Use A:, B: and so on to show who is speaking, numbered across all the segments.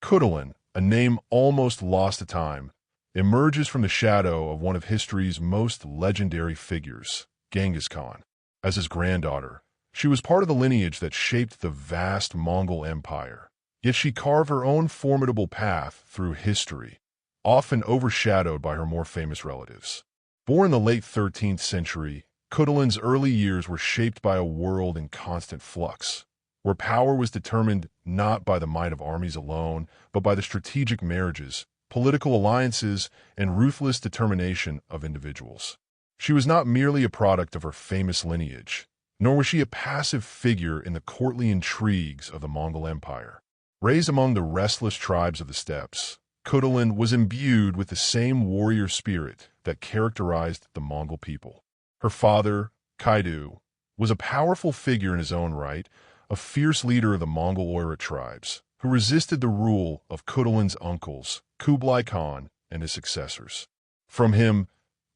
A: Khutulun, a name almost lost to time, emerges from the shadow of one of history's most legendary figures, Genghis Khan. As his granddaughter, she was part of the lineage that shaped the vast Mongol Empire. Yet she carved her own formidable path through history, often overshadowed by her more famous relatives. Born in the late 13th century, Khutulun's early years were shaped by a world in constant flux, where power was determined not by the might of armies alone, but by the strategic marriages, political alliances, and ruthless determination of individuals. She was not merely a product of her famous lineage, nor was she a passive figure in the courtly intrigues of the Mongol Empire. Raised among the restless tribes of the steppes, Khutulun was imbued with the same warrior spirit that characterized the Mongol people. Her father, Kaidu, was a powerful figure in his own right, a fierce leader of the Mongol Oirat tribes, who resisted the rule of Khutulun's uncles, Kublai Khan, and his successors. From him,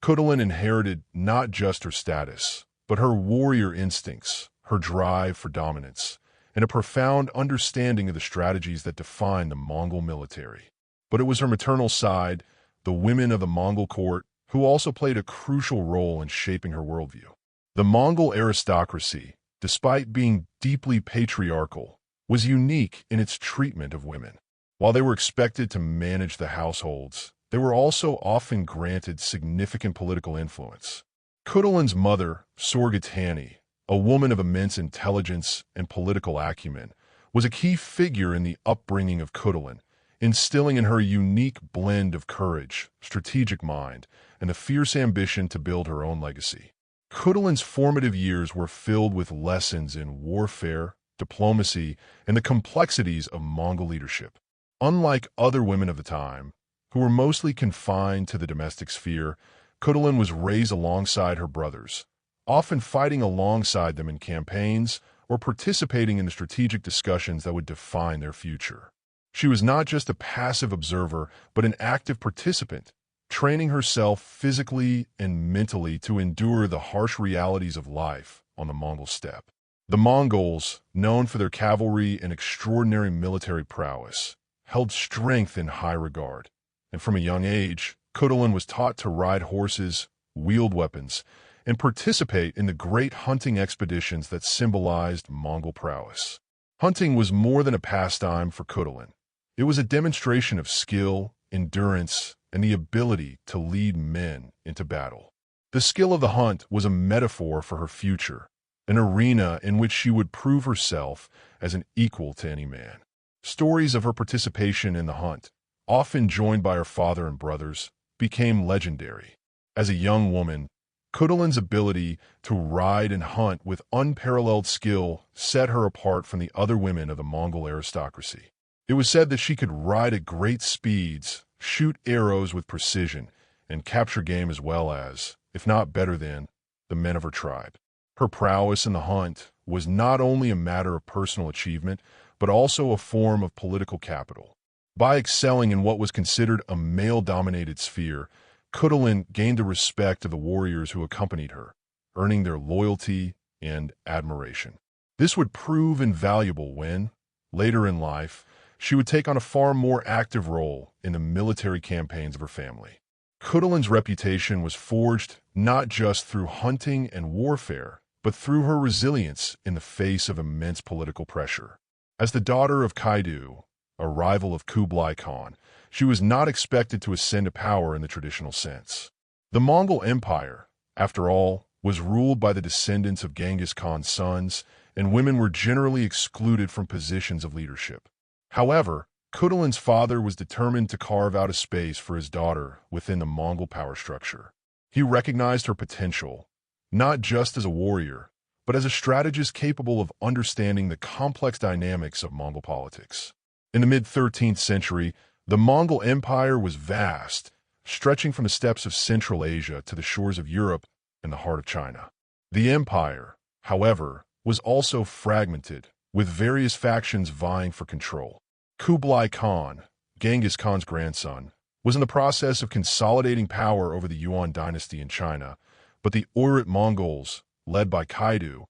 A: Khutulun inherited not just her status, but her warrior instincts, her drive for dominance, and a profound understanding of the strategies that define the Mongol military. But it was her maternal side, the women of the Mongol court, who also played a crucial role in shaping her worldview. The Mongol aristocracy, despite being deeply patriarchal, was unique in its treatment of women. While they were expected to manage the households, they were also often granted significant political influence. Khutulun's mother, Sorgatani, a woman of immense intelligence and political acumen, was a key figure in the upbringing of Khutulun, instilling in her a unique blend of courage, strategic mind, and the fierce ambition to build her own legacy. Khutulun's formative years were filled with lessons in warfare, diplomacy, and the complexities of Mongol leadership. Unlike other women of the time, who were mostly confined to the domestic sphere, Khutulun was raised alongside her brothers, often fighting alongside them in campaigns or participating in the strategic discussions that would define their future. She was not just a passive observer, but an active participant, training herself physically and mentally to endure the harsh realities of life on the Mongol steppe. The Mongols, known for their cavalry and extraordinary military prowess, held strength in high regard, and from a young age, Khutulun was taught to ride horses, wield weapons, and participate in the great hunting expeditions that symbolized Mongol prowess. Hunting was more than a pastime for Khutulun. It was a demonstration of skill, endurance, and the ability to lead men into battle. The skill of the hunt was a metaphor for her future, an arena in which she would prove herself as an equal to any man. Stories of her participation in the hunt, often joined by her father and brothers, became legendary. As a young woman, Khutulun's ability to ride and hunt with unparalleled skill set her apart from the other women of the Mongol aristocracy. It was said that she could ride at great speeds, shoot arrows with precision, and capture game as well as, if not better than, the men of her tribe. Her prowess in the hunt was not only a matter of personal achievement, but also a form of political capital. By excelling in what was considered a male-dominated sphere, Khutulun gained the respect of the warriors who accompanied her, earning their loyalty and admiration. This would prove invaluable when, later in life, she would take on a far more active role in the military campaigns of her family. Khutulun's reputation was forged not just through hunting and warfare, but through her resilience in the face of immense political pressure. As the daughter of Kaidu, a rival of Kublai Khan, she was not expected to ascend to power in the traditional sense. The Mongol Empire, after all, was ruled by the descendants of Genghis Khan's sons, and women were generally excluded from positions of leadership. However, Khutulun's father was determined to carve out a space for his daughter within the Mongol power structure. He recognized her potential, not just as a warrior, but as a strategist capable of understanding the complex dynamics of Mongol politics. In the mid-13th century, the Mongol Empire was vast, stretching from the steppes of Central Asia to the shores of Europe and the heart of China. The empire, however, was also fragmented, with various factions vying for control. Kublai Khan, Genghis Khan's grandson, was in the process of consolidating power over the Yuan dynasty in China, but the Oirat Mongols, led by Kaidu,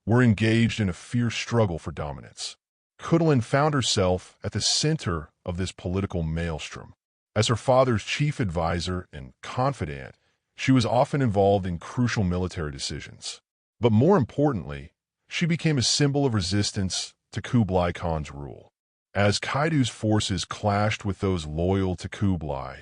A: were engaged in a fierce struggle for dominance. Khutulun found herself at the center of this political maelstrom. As her father's chief advisor and confidant, she was often involved in crucial military decisions. But more importantly, she became a symbol of resistance to Kublai Khan's rule. As Kaidu's forces clashed with those loyal to Kublai,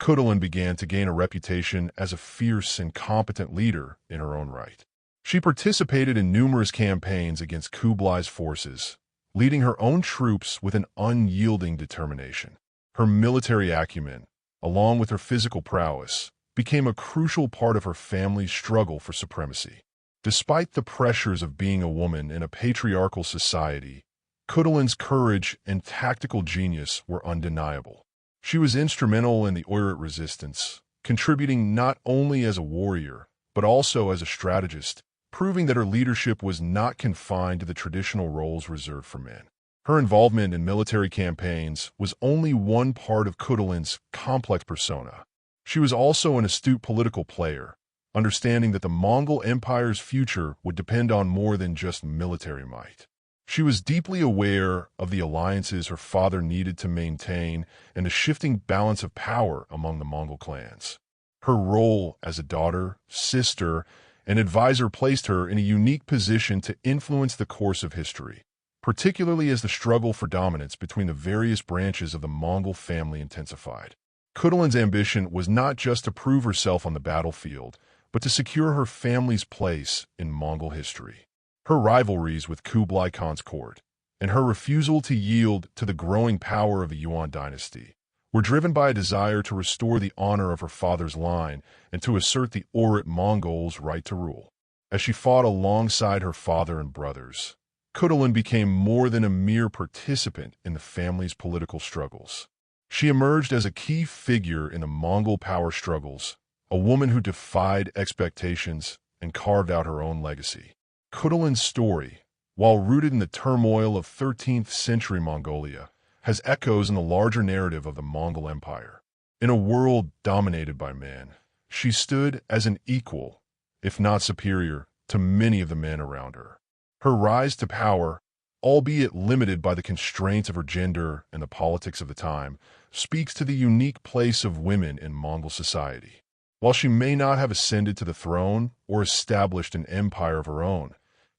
A: Khutulun began to gain a reputation as a fierce and competent leader in her own right. She participated in numerous campaigns against Kublai's forces, leading her own troops with an unyielding determination. Her military acumen, along with her physical prowess, became a crucial part of her family's struggle for supremacy. Despite the pressures of being a woman in a patriarchal society, Khutulun's courage and tactical genius were undeniable. She was instrumental in the Oirat resistance, contributing not only as a warrior, but also as a strategist, proving that her leadership was not confined to the traditional roles reserved for men. Her involvement in military campaigns was only one part of Khutulun's complex persona. She was also an astute political player, understanding that the Mongol Empire's future would depend on more than just military might. She was deeply aware of the alliances her father needed to maintain and the shifting balance of power among the Mongol clans. Her role as a daughter, sister, and advisor placed her in a unique position to influence the course of history, particularly as the struggle for dominance between the various branches of the Mongol family intensified. Khutulun's ambition was not just to prove herself on the battlefield, but to secure her family's place in Mongol history. Her rivalries with Kublai Khan's court, and her refusal to yield to the growing power of the Yuan dynasty, were driven by a desire to restore the honor of her father's line and to assert the Oirat Mongols' right to rule. As she fought alongside her father and brothers, Khutulun became more than a mere participant in the family's political struggles. She emerged as a key figure in the Mongol power struggles, a woman who defied expectations and carved out her own legacy. Khutulun's story, while rooted in the turmoil of 13th century Mongolia, has echoes in the larger narrative of the Mongol Empire. In a world dominated by men, she stood as an equal, if not superior, to many of the men around her. Her rise to power, albeit limited by the constraints of her gender and the politics of the time, speaks to the unique place of women in Mongol society. While she may not have ascended to the throne or established an empire of her own,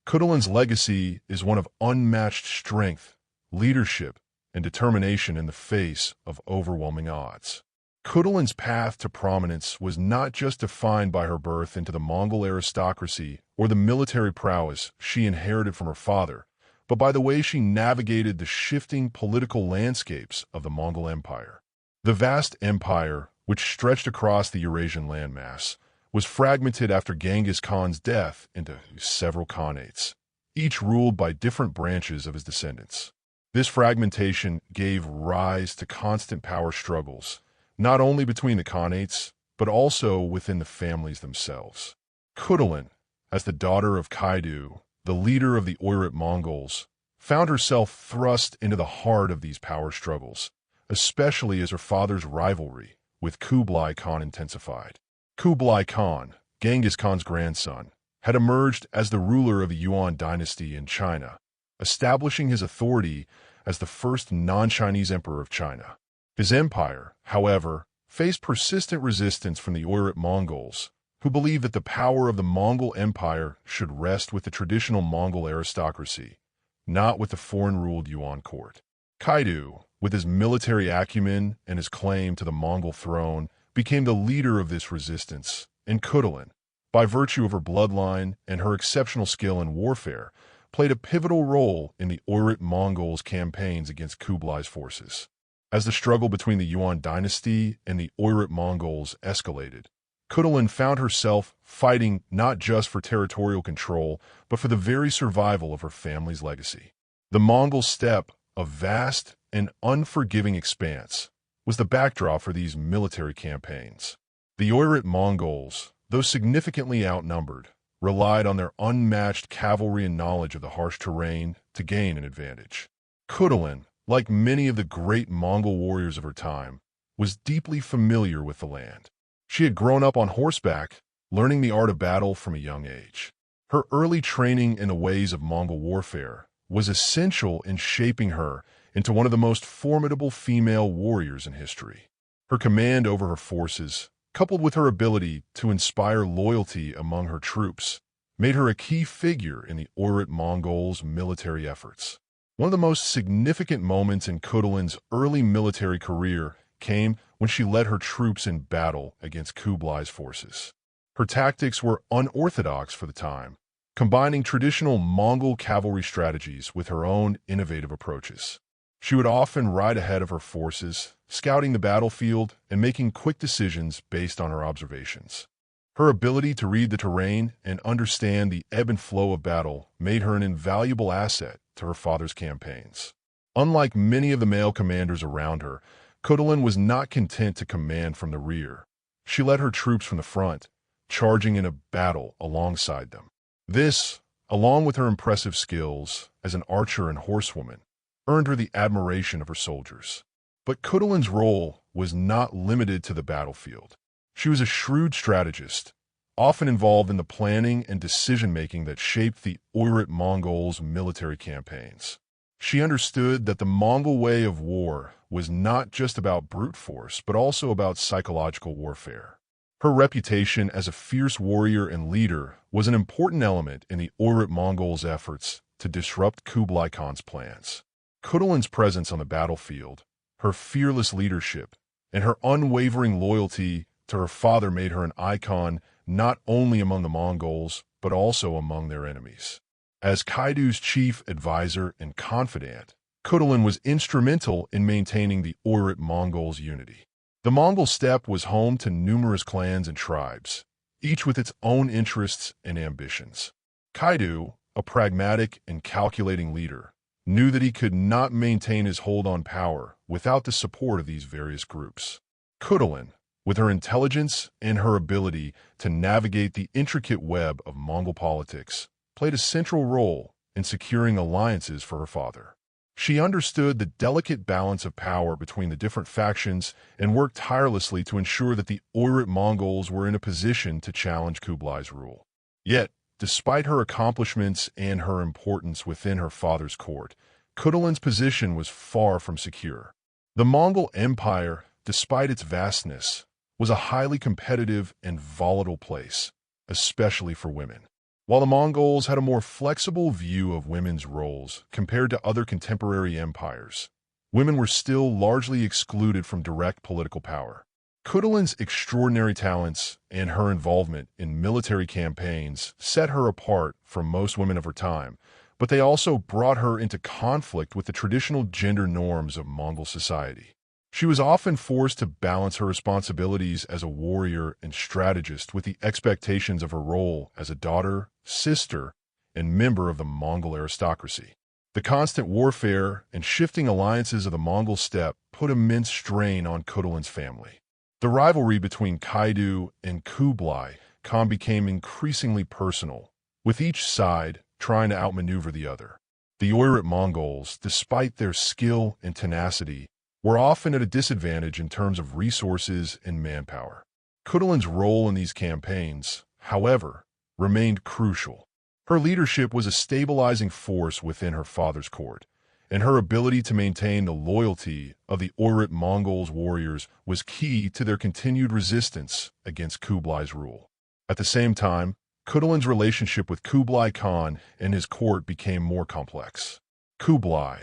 A: Khutulun's legacy is one of unmatched strength, leadership, and determination in the face of overwhelming odds. Khutulun's path to prominence was not just defined by her birth into the Mongol aristocracy or the military prowess she inherited from her father, but by the way she navigated the shifting political landscapes of the Mongol Empire. The vast empire, which stretched across the Eurasian landmass, was fragmented after Genghis Khan's death into several khanates, each ruled by different branches of his descendants. This fragmentation gave rise to constant power struggles, not only between the khanates, but also within the families themselves. Khutulun, as the daughter of Kaidu, the leader of the Oirat Mongols, found herself thrust into the heart of these power struggles, especially as her father's rivalry with Kublai Khan intensified. Kublai Khan, Genghis Khan's grandson, had emerged as the ruler of the Yuan dynasty in China, establishing his authority as the first non-Chinese emperor of China. His empire, however, faced persistent resistance from the Oirat Mongols, who believed that the power of the Mongol Empire should rest with the traditional Mongol aristocracy, not with the foreign-ruled Yuan court. Kaidu, with his military acumen and his claim to the Mongol throne, became the leader of this resistance, and Khutulun, by virtue of her bloodline and her exceptional skill in warfare, played a pivotal role in the Oirat Mongols' campaigns against Kublai's forces. As the struggle between the Yuan dynasty and the Oirat Mongols escalated, Khutulun found herself fighting not just for territorial control, but for the very survival of her family's legacy. The Mongol steppe, a vast and unforgiving expanse, was the backdrop for these military campaigns. The Oirat Mongols, though significantly outnumbered, relied on their unmatched cavalry and knowledge of the harsh terrain to gain an advantage. Khutulun, like many of the great Mongol warriors of her time, was deeply familiar with the land. She had grown up on horseback, learning the art of battle from a young age. Her early training in the ways of Mongol warfare was essential in shaping her into one of the most formidable female warriors in history. Her command over her forces, coupled with her ability to inspire loyalty among her troops, made her a key figure in the Oirat Mongols' military efforts. One of the most significant moments in Khutulun's early military career came when she led her troops in battle against Kublai's forces. Her tactics were unorthodox for the time, combining traditional Mongol cavalry strategies with her own innovative approaches. She would often ride ahead of her forces, scouting the battlefield and making quick decisions based on her observations. Her ability to read the terrain and understand the ebb and flow of battle made her an invaluable asset to her father's campaigns. Unlike many of the male commanders around her, Khutulun was not content to command from the rear. She led her troops from the front, charging in a battle alongside them. This, along with her impressive skills as an archer and horsewoman, earned her the admiration of her soldiers. But Khutulun's role was not limited to the battlefield. She was a shrewd strategist, often involved in the planning and decision-making that shaped the Oirat Mongols' military campaigns. She understood that the Mongol way of war was not just about brute force, but also about psychological warfare. Her reputation as a fierce warrior and leader was an important element in the Oirat Mongols' efforts to disrupt Kublai Khan's plans. Khutulun's presence on the battlefield, her fearless leadership, and her unwavering loyalty to her father made her an icon not only among the Mongols, but also among their enemies. As Kaidu's chief advisor and confidant, Khutulun was instrumental in maintaining the Oirat Mongols' unity. The Mongol steppe was home to numerous clans and tribes, each with its own interests and ambitions. Kaidu, a pragmatic and calculating leader, knew that he could not maintain his hold on power without the support of these various groups. Khutulun, with her intelligence and her ability to navigate the intricate web of Mongol politics, played a central role in securing alliances for her father. She understood the delicate balance of power between the different factions and worked tirelessly to ensure that the Oirat Mongols were in a position to challenge Kublai's rule. Yet, despite her accomplishments and her importance within her father's court, Khutulun's position was far from secure. The Mongol Empire, despite its vastness, was a highly competitive and volatile place, especially for women. While the Mongols had a more flexible view of women's roles compared to other contemporary empires, women were still largely excluded from direct political power. Khutulun's extraordinary talents and her involvement in military campaigns set her apart from most women of her time, but they also brought her into conflict with the traditional gender norms of Mongol society. She was often forced to balance her responsibilities as a warrior and strategist with the expectations of her role as a daughter, sister, and member of the Mongol aristocracy. The constant warfare and shifting alliances of the Mongol steppe put immense strain on Khutulun's family. The rivalry between Kaidu and Kublai Khan became increasingly personal, with each side trying to outmaneuver the other. The Oirat Mongols, despite their skill and tenacity, were often at a disadvantage in terms of resources and manpower. Khutulun's role in these campaigns, however, remained crucial. Her leadership was a stabilizing force within her father's court, and her ability to maintain the loyalty of the Oirat Mongols' warriors was key to their continued resistance against Kublai's rule. At the same time, Khutulun's relationship with Kublai Khan and his court became more complex. Kublai,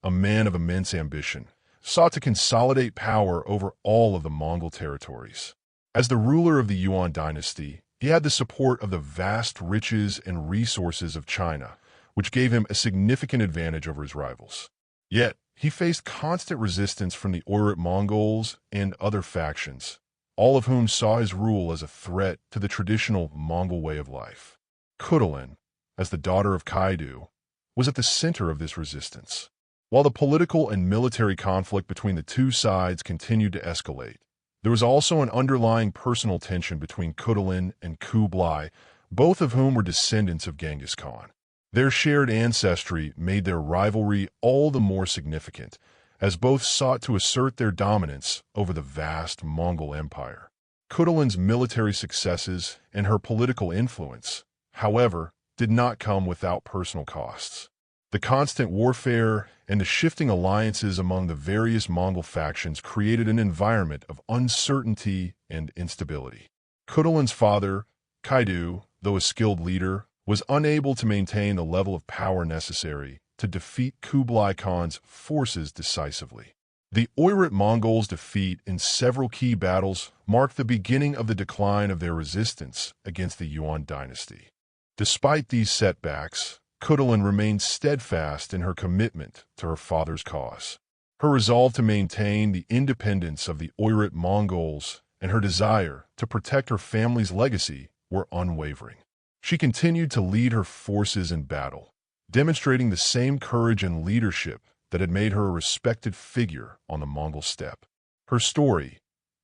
A: a man of immense ambition, sought to consolidate power over all of the Mongol territories. As the ruler of the Yuan dynasty, he had the support of the vast riches and resources of China, which gave him a significant advantage over his rivals. Yet, he faced constant resistance from the Oirat Mongols and other factions, all of whom saw his rule as a threat to the traditional Mongol way of life. Khutulun, as the daughter of Kaidu, was at the center of this resistance. While the political and military conflict between the two sides continued to escalate, there was also an underlying personal tension between Khutulun and Kublai, both of whom were descendants of Genghis Khan. Their shared ancestry made their rivalry all the more significant, as both sought to assert their dominance over the vast Mongol Empire. Khutulun's military successes and her political influence, however, did not come without personal costs. The constant warfare and the shifting alliances among the various Mongol factions created an environment of uncertainty and instability. Khutulun's father, Kaidu, though a skilled leader, was unable to maintain the level of power necessary to defeat Kublai Khan's forces decisively. The Oirat Mongols' defeat in several key battles marked the beginning of the decline of their resistance against the Yuan dynasty. Despite these setbacks, Khutulun remained steadfast in her commitment to her father's cause. Her resolve to maintain the independence of the Oirat Mongols and her desire to protect her family's legacy were unwavering. She continued to lead her forces in battle, demonstrating the same courage and leadership that had made her a respected figure on the Mongol steppe. Her story,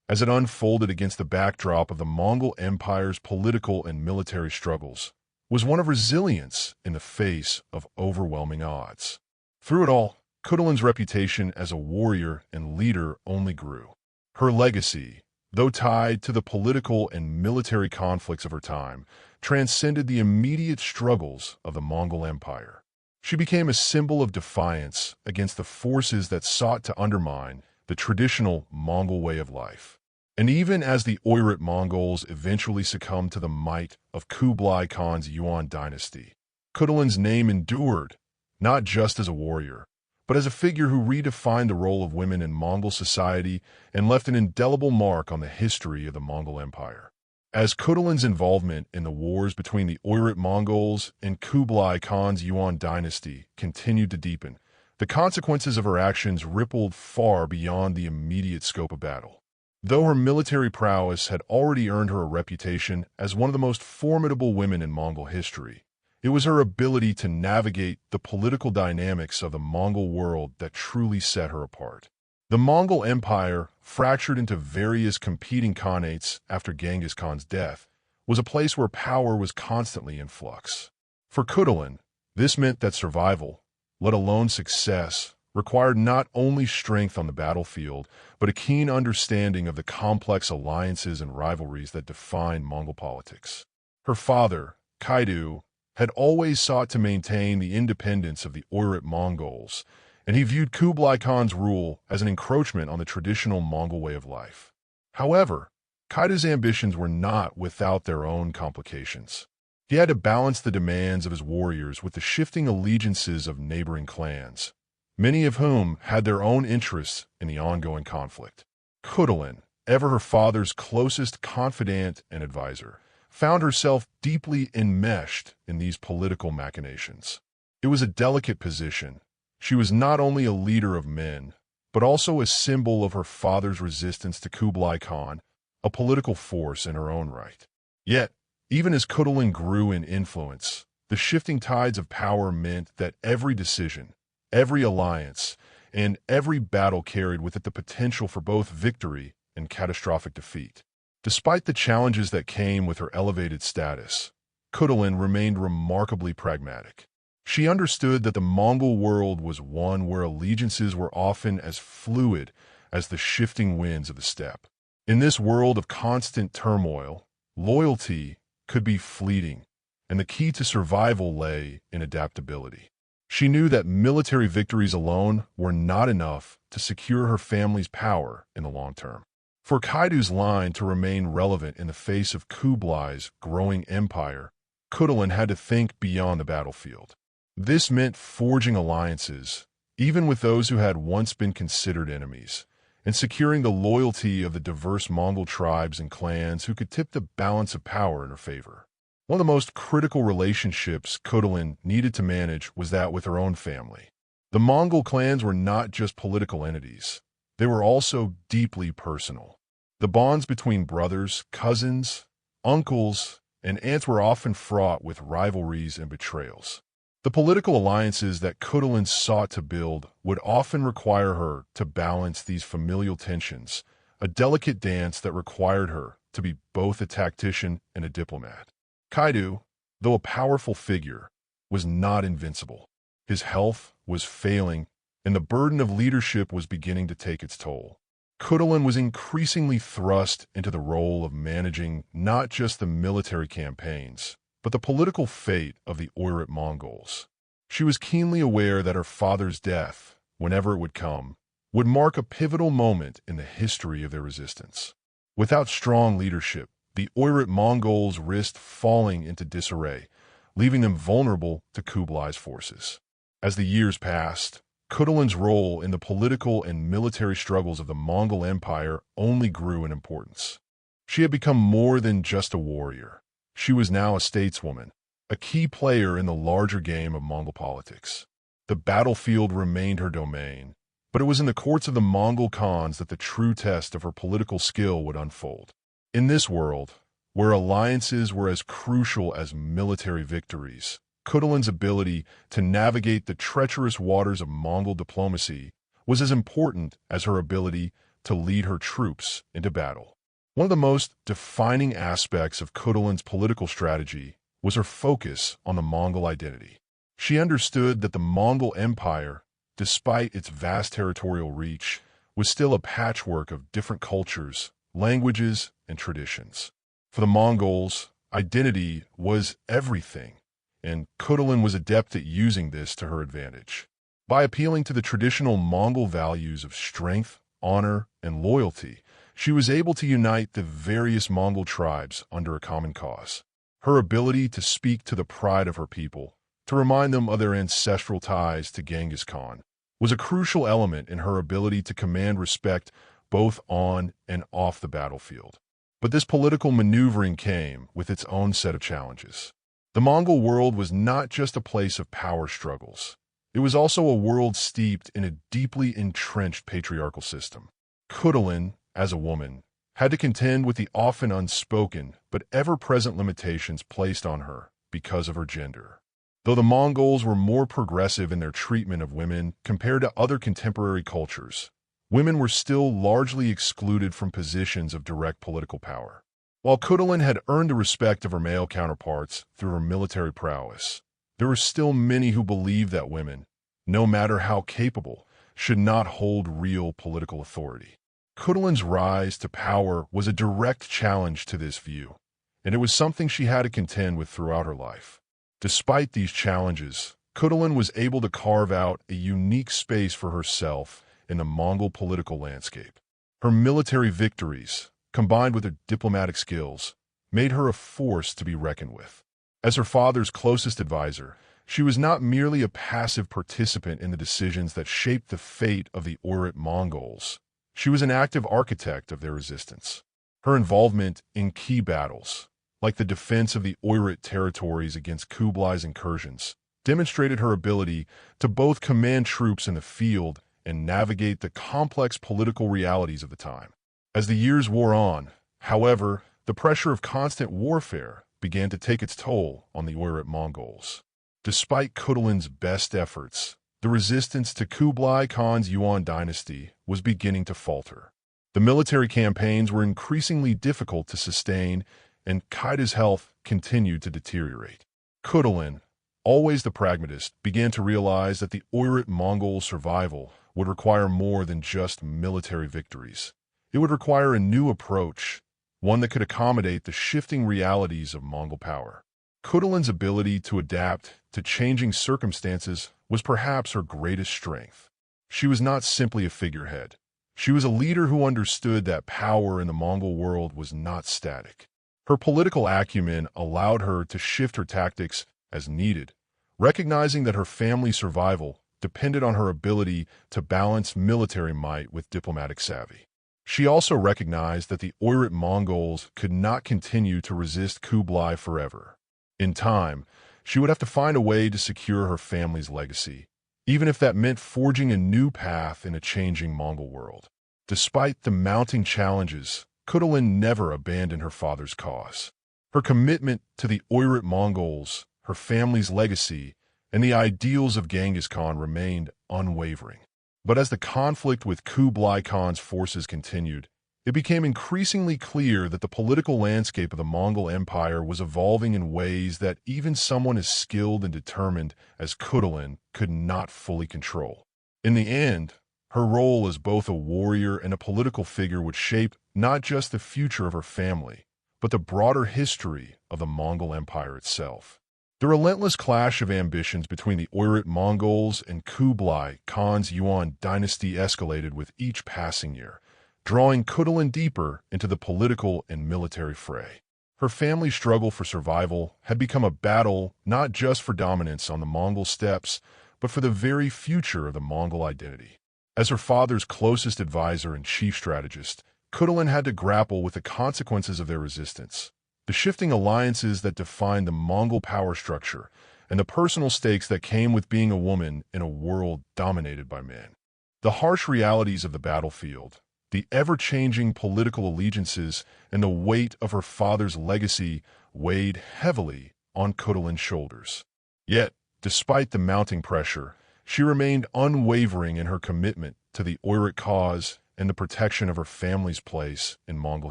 A: as it unfolded against the backdrop of the Mongol Empire's political and military struggles, was one of resilience in the face of overwhelming odds. Through it all, Khutulun's reputation as a warrior and leader only grew. Her legacy, though tied to the political and military conflicts of her time, transcended the immediate struggles of the Mongol Empire. She became a symbol of defiance against the forces that sought to undermine the traditional Mongol way of life. And even as the Oirat Mongols eventually succumbed to the might of Kublai Khan's Yuan dynasty, Khutulun's name endured, not just as a warrior, but as a figure who redefined the role of women in Mongol society and left an indelible mark on the history of the Mongol Empire. As Khutulun's involvement in the wars between the Oirat Mongols and Kublai Khan's Yuan dynasty continued to deepen, the consequences of her actions rippled far beyond the immediate scope of battle. Though her military prowess had already earned her a reputation as one of the most formidable women in Mongol history, it was her ability to navigate the political dynamics of the Mongol world that truly set her apart. The Mongol Empire, fractured into various competing khanates after Genghis Khan's death, was a place where power was constantly in flux. For Khutulun, this meant that survival, let alone success, required not only strength on the battlefield, but a keen understanding of the complex alliances and rivalries that defined Mongol politics. Her father, Kaidu, had always sought to maintain the independence of the Oirat Mongols, and he viewed Kublai Khan's rule as an encroachment on the traditional Mongol way of life. However, Kaidu's ambitions were not without their own complications. He had to balance the demands of his warriors with the shifting allegiances of neighboring clans, many of whom had their own interests in the ongoing conflict. Khutulun, ever her father's closest confidant and advisor, found herself deeply enmeshed in these political machinations. It was a delicate position. She was not only a leader of men, but also a symbol of her father's resistance to Kublai Khan, a political force in her own right. Yet, even as Khutulun grew in influence, the shifting tides of power meant that every decision, every alliance, and every battle carried with it the potential for both victory and catastrophic defeat. Despite the challenges that came with her elevated status, Khutulun remained remarkably pragmatic. She understood that the Mongol world was one where allegiances were often as fluid as the shifting winds of the steppe. In this world of constant turmoil, loyalty could be fleeting, and the key to survival lay in adaptability. She knew that military victories alone were not enough to secure her family's power in the long term. For Kaidu's line to remain relevant in the face of Kublai's growing empire, Khutulun had to think beyond the battlefield. This meant forging alliances, even with those who had once been considered enemies, and securing the loyalty of the diverse Mongol tribes and clans who could tip the balance of power in her favor. One of the most critical relationships Khutulun needed to manage was that with her own family. The Mongol clans were not just political entities. They were also deeply personal. The bonds between brothers, cousins, uncles, and aunts were often fraught with rivalries and betrayals. The political alliances that Khutulun sought to build would often require her to balance these familial tensions, a delicate dance that required her to be both a tactician and a diplomat. Kaidu, though a powerful figure, was not invincible. His health was failing, and the burden of leadership was beginning to take its toll. Khutulun was increasingly thrust into the role of managing not just the military campaigns, but the political fate of the Oirat Mongols. She was keenly aware that her father's death, whenever it would come, would mark a pivotal moment in the history of their resistance. Without strong leadership, the Oirat Mongols risked falling into disarray, leaving them vulnerable to Kublai's forces. As the years passed, Khutulun's role in the political and military struggles of the Mongol Empire only grew in importance. She had become more than just a warrior. She was now a stateswoman, a key player in the larger game of Mongol politics. The battlefield remained her domain, but it was in the courts of the Mongol Khans that the true test of her political skill would unfold. In this world, where alliances were as crucial as military victories, Khutulun's ability to navigate the treacherous waters of Mongol diplomacy was as important as her ability to lead her troops into battle. One of the most defining aspects of Khutulun's political strategy was her focus on the Mongol identity. She understood that the Mongol Empire, despite its vast territorial reach, was still a patchwork of different cultures, languages, and traditions. For the Mongols, identity was everything, and Khutulun was adept at using this to her advantage. By appealing to the traditional Mongol values of strength, honor, and loyalty, she was able to unite the various Mongol tribes under a common cause. Her ability to speak to the pride of her people, to remind them of their ancestral ties to Genghis Khan, was a crucial element in her ability to command respect both on and off the battlefield. But this political maneuvering came with its own set of challenges. The Mongol world was not just a place of power struggles. It was also a world steeped in a deeply entrenched patriarchal system. Khutulun, as a woman, had to contend with the often unspoken but ever-present limitations placed on her because of her gender. Though the Mongols were more progressive in their treatment of women compared to other contemporary cultures, women were still largely excluded from positions of direct political power. While Khutulun had earned the respect of her male counterparts through her military prowess, there were still many who believed that women, no matter how capable, should not hold real political authority. Khutulun's rise to power was a direct challenge to this view, and it was something she had to contend with throughout her life. Despite these challenges, Khutulun was able to carve out a unique space for herself in the Mongol political landscape. Her military victories, combined with her diplomatic skills, made her a force to be reckoned with. As her father's closest advisor, she was not merely a passive participant in the decisions that shaped the fate of the Oirat Mongols. She was an active architect of their resistance. Her involvement in key battles, like the defense of the Oirat territories against Kublai's incursions, demonstrated her ability to both command troops in the field and navigate the complex political realities of the time. As the years wore on, however, the pressure of constant warfare began to take its toll on the Oirat Mongols. Despite Khutulun's best efforts, the resistance to Kublai Khan's Yuan dynasty was beginning to falter. The military campaigns were increasingly difficult to sustain, and Kaidu's health continued to deteriorate. Khutulun, always the pragmatist, began to realize that the Oirat Mongol survival would require more than just military victories. It would require a new approach, one that could accommodate the shifting realities of Mongol power. Khutulun's ability to adapt to changing circumstances was perhaps her greatest strength. She was not simply a figurehead. She was a leader who understood that power in the Mongol world was not static. Her political acumen allowed her to shift her tactics as needed, recognizing that her family's survival depended on her ability to balance military might with diplomatic savvy. She also recognized that the Oirat Mongols could not continue to resist Kublai forever. In time, she would have to find a way to secure her family's legacy, even if that meant forging a new path in a changing Mongol world. Despite the mounting challenges, Khutulun never abandoned her father's cause. Her commitment to the Oirat Mongols, her family's legacy, and the ideals of Genghis Khan remained unwavering. But as the conflict with Kublai Khan's forces continued, it became increasingly clear that the political landscape of the Mongol Empire was evolving in ways that even someone as skilled and determined as Khutulun could not fully control. In the end, her role as both a warrior and a political figure would shape not just the future of her family, but the broader history of the Mongol Empire itself. The relentless clash of ambitions between the Oirat Mongols and Kublai Khan's Yuan dynasty escalated with each passing year, drawing Khutulun deeper into the political and military fray. Her family's struggle for survival had become a battle not just for dominance on the Mongol steppes, but for the very future of the Mongol identity. As her father's closest advisor and chief strategist, Khutulun had to grapple with the consequences of their resistance, the shifting alliances that defined the Mongol power structure, and the personal stakes that came with being a woman in a world dominated by men. The harsh realities of the battlefield, the ever-changing political allegiances, and the weight of her father's legacy weighed heavily on Khutulun's shoulders. Yet, despite the mounting pressure, she remained unwavering in her commitment to the Oirat cause and the protection of her family's place in Mongol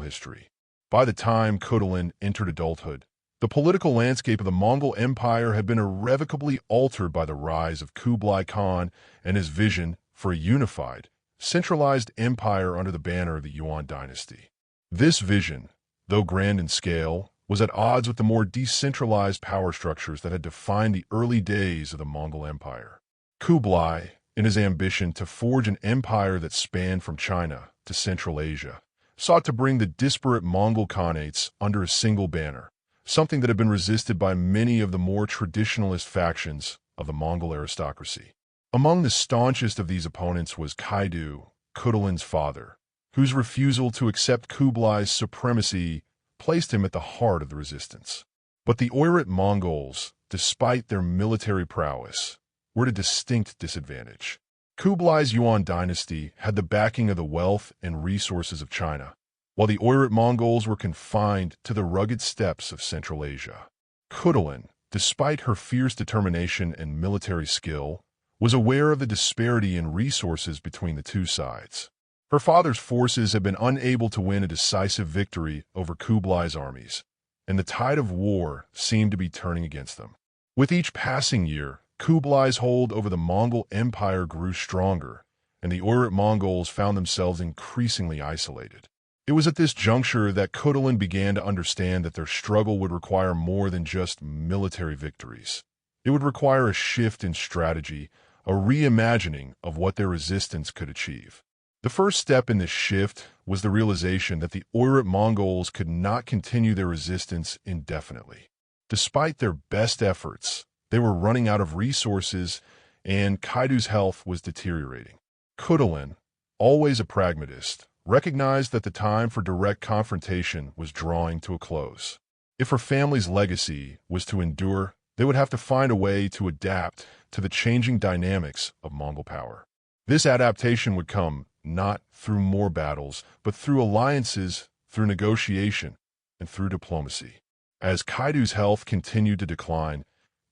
A: history. By the time Khutulun entered adulthood, the political landscape of the Mongol Empire had been irrevocably altered by the rise of Kublai Khan and his vision for a unified, centralized empire under the banner of the Yuan dynasty. This vision, though grand in scale, was at odds with the more decentralized power structures that had defined the early days of the Mongol Empire. Kublai, in his ambition to forge an empire that spanned from China to Central Asia, sought to bring the disparate Mongol Khanates under a single banner, something that had been resisted by many of the more traditionalist factions of the Mongol aristocracy. Among the staunchest of these opponents was Kaidu, Khutulun's father, whose refusal to accept Kublai's supremacy placed him at the heart of the resistance. But the Oirat Mongols, despite their military prowess, were at a distinct disadvantage. Kublai's Yuan dynasty had the backing of the wealth and resources of China, while the Oirat Mongols were confined to the rugged steppes of Central Asia. Khutulun, despite her fierce determination and military skill, was aware of the disparity in resources between the two sides. Her father's forces had been unable to win a decisive victory over Kublai's armies, and the tide of war seemed to be turning against them. With each passing year, Kublai's hold over the Mongol Empire grew stronger, and the Oirat Mongols found themselves increasingly isolated. It was at this juncture that Khutulun began to understand that their struggle would require more than just military victories. It would require a shift in strategy, a reimagining of what their resistance could achieve. The first step in this shift was the realization that the Oirat Mongols could not continue their resistance indefinitely. Despite their best efforts, they were running out of resources, and Kaidu's health was deteriorating. Khutulun, always a pragmatist, recognized that the time for direct confrontation was drawing to a close. If her family's legacy was to endure, they would have to find a way to adapt to the changing dynamics of Mongol power. This adaptation would come not through more battles, but through alliances, through negotiation, and through diplomacy. As Kaidu's health continued to decline,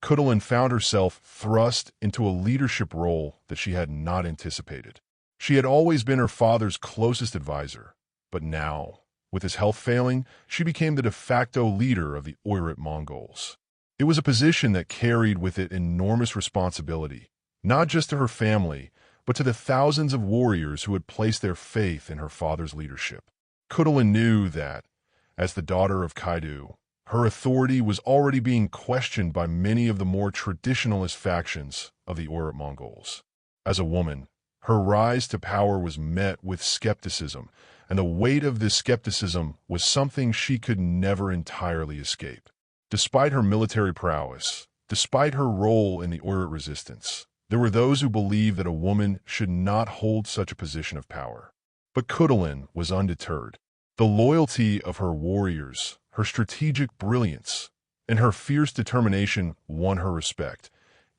A: Khutulun found herself thrust into a leadership role that she had not anticipated. She had always been her father's closest advisor, but now, with his health failing, she became the de facto leader of the Oirat Mongols. It was a position that carried with it enormous responsibility, not just to her family, but to the thousands of warriors who had placed their faith in her father's leadership. Khutulun knew that, as the daughter of Kaidu, her authority was already being questioned by many of the more traditionalist factions of the Oirat Mongols. As a woman, her rise to power was met with skepticism, and the weight of this skepticism was something she could never entirely escape. Despite her military prowess, despite her role in the Oirat resistance, there were those who believed that a woman should not hold such a position of power. But Khutulun was undeterred. The loyalty of her warriors, her strategic brilliance, and her fierce determination won her respect,